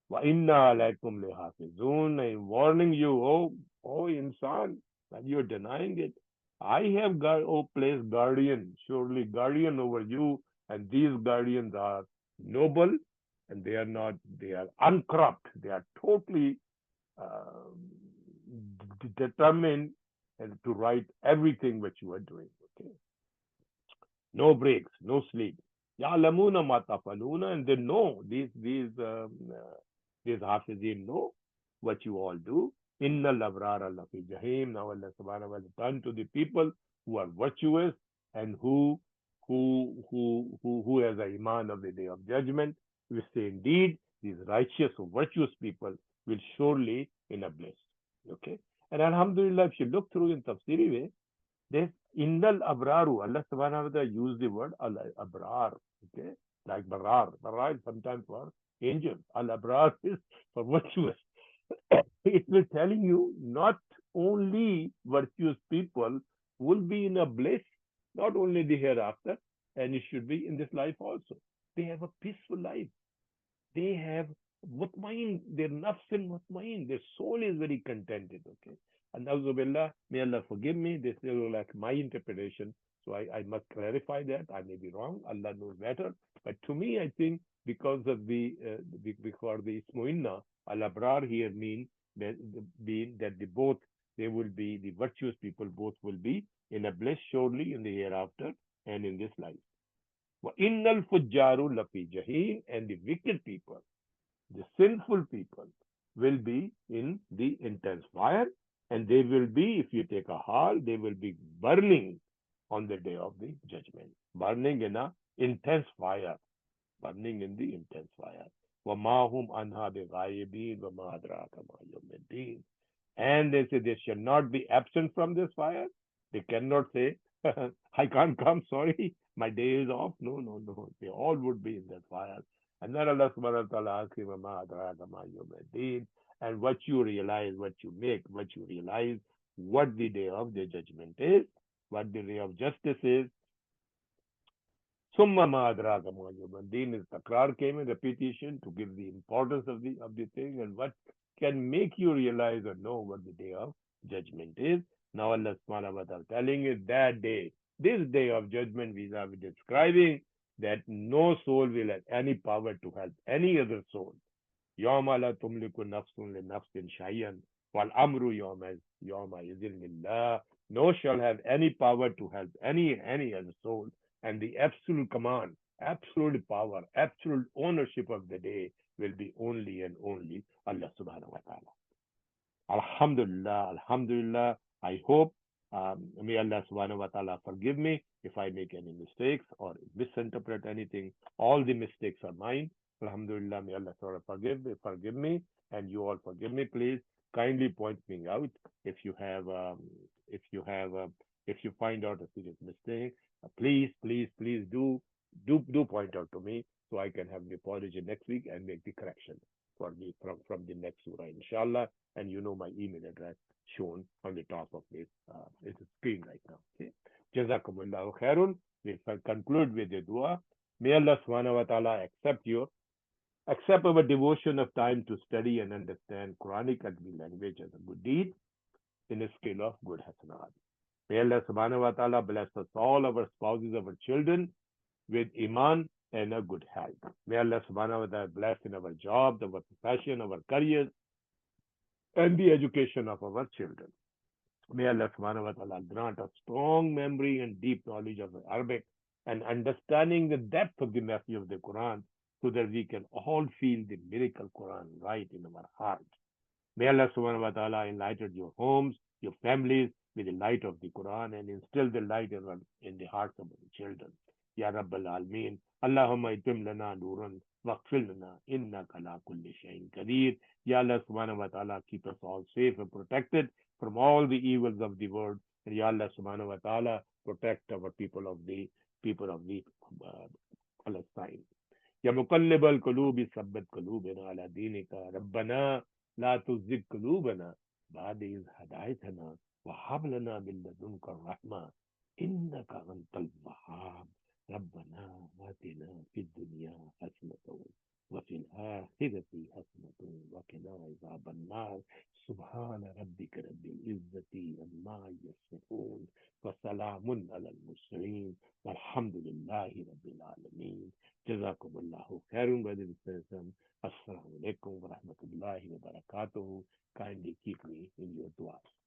Wa inna alaykum lihafizun. I'm warning you, oh insan, that you're denying it. I have placed guardian, surely guardian over you, and these guardians are noble, and they are not, they are uncorrupt, they are totally uh, determined and to write everything which you are doing. Okay, no breaks, no sleep. Ya'lamuna ma tafaluna, and they know these hafizin know what you all do. Inna labrara lafi jahim. Now Allah subhanahu wa ta'ala turn to the people who are virtuous and who has a iman of the day of judgment. We say indeed these righteous or virtuous people will surely in a bliss. Okay. And Alhamdulillah, if you look through in tafsiri way, this innal abraru, Allah subhanahu wa ta'ala used the word al abrar, okay, like barar. Barar is sometimes for angel. Al abrar is for virtuous. It will telling you not only virtuous people will be in a bliss, not only the hereafter, and it should be in this life also. They have a peaceful life. They have mutmain, their nafs and mutmain, their soul is very contented, okay? And Auzubillah, may Allah forgive me, this is like my interpretation, so I must clarify that. I may be wrong, Allah knows better. But to me, I think because of because the Ismuinna, Al-Abrar here means that the both, they will be, the virtuous people both will be in a bliss surely in the hereafter and in this life. وَإِنَّ الْفُجَّارُ لَفِي جَحِيمٍ, and the wicked people, the sinful people, will be in the intense fire, and they will be, if you take a hal, they will be burning on the day of the judgment, burning in a intense fire, burning in the intense fire. وَمَا هُمْ عَنْهَا بِغَائِبِينَ وَمَا أَدْرَاكَ مَا يَوْمُ الدِّينِ. And they say they shall not be absent from this fire. They cannot say, I can't come, sorry, my day is off. No, no, no. They all would be in that fire. And then Allah subhanahu wa ta'ala asks him, and what you realize, what you make, what you realize, what the day of the judgment is, what the day of justice is. Summa ma adraka ma yawm din is takrar came in repetition to give the importance of the thing and what can make you realize or know what the day of judgment is. Now Allah subhanahu wa ta'ala telling you that day, this day of judgment we are describing that no soul will have any power to help any other soul. يوم لا تملك نفس لنفس شيئا والأمر يومئذ لله. No shall have any power to help any other soul, and the absolute command, absolute power, absolute ownership of the day will be only and only Allah subhanahu wa ta'ala. Alhamdulillah, Alhamdulillah. I hope, may Allah subhanahu wa ta'ala forgive me if I make any mistakes or misinterpret anything. All the mistakes are mine. Alhamdulillah, may Allah subhanahu wa ta'ala forgive me, and you all forgive me, please. Kindly point me out if you have, if you have, if you find out a serious mistake. Please, please, please do point out to me so I can have the apology next week and make the correction for me from the next surah, inshallah. And you know my email address shown on the top of this screen right now. Okay. Jazakumullahu khairun. We conclude with the dua. May Allah subhanahu wa ta'ala accept our devotion of time to study and understand Quranic language as a good deed in a scale of good hasanat. May Allah subhanahu wa ta'ala bless us all, our spouses, our children, with iman and a good health. May Allah subhanahu wa ta'ala bless in our jobs, our profession, our careers, and the education of our children. May Allah subhanahu wa ta'ala grant us strong memory and deep knowledge of Arabic and understanding the depth of the message of the Quran so that we can all feel the miracle Quran right in our heart. May Allah subhanahu wa ta'ala enlighten your homes, your families with the light of the Quran and instill the light in the hearts of the children. Ya Rabbal Alameen. Allahumma itim lana nuran waqfil lana innaka ala kulli shayin qadir. Ya Allah subhanahu wa ta'ala keep us all safe and protected from all the evils of the world. And Ya Allah subhanahu wa ta'ala protect our people of the uh, Palestine. يا مقلب القلوب ثبت قلوبنا على دينك ربنا لا تزغ قلوبنا بعد إذ هديتنا وهب لنا من لدنك الرحمة إنك أنت الوهاب ربنا آتنا في الدنيا حسنة وفي الآخرة حسنة وقنا عذاب النار سبحان ربك رب العزة عما يصفون وسلام على المرسلين والحمد لله رب العالمين. جزاكم الله خير, brothers and sisters. Assalamu alaikum wa rahmatullahi wa barakatuh. Kindly keep me in your du'as.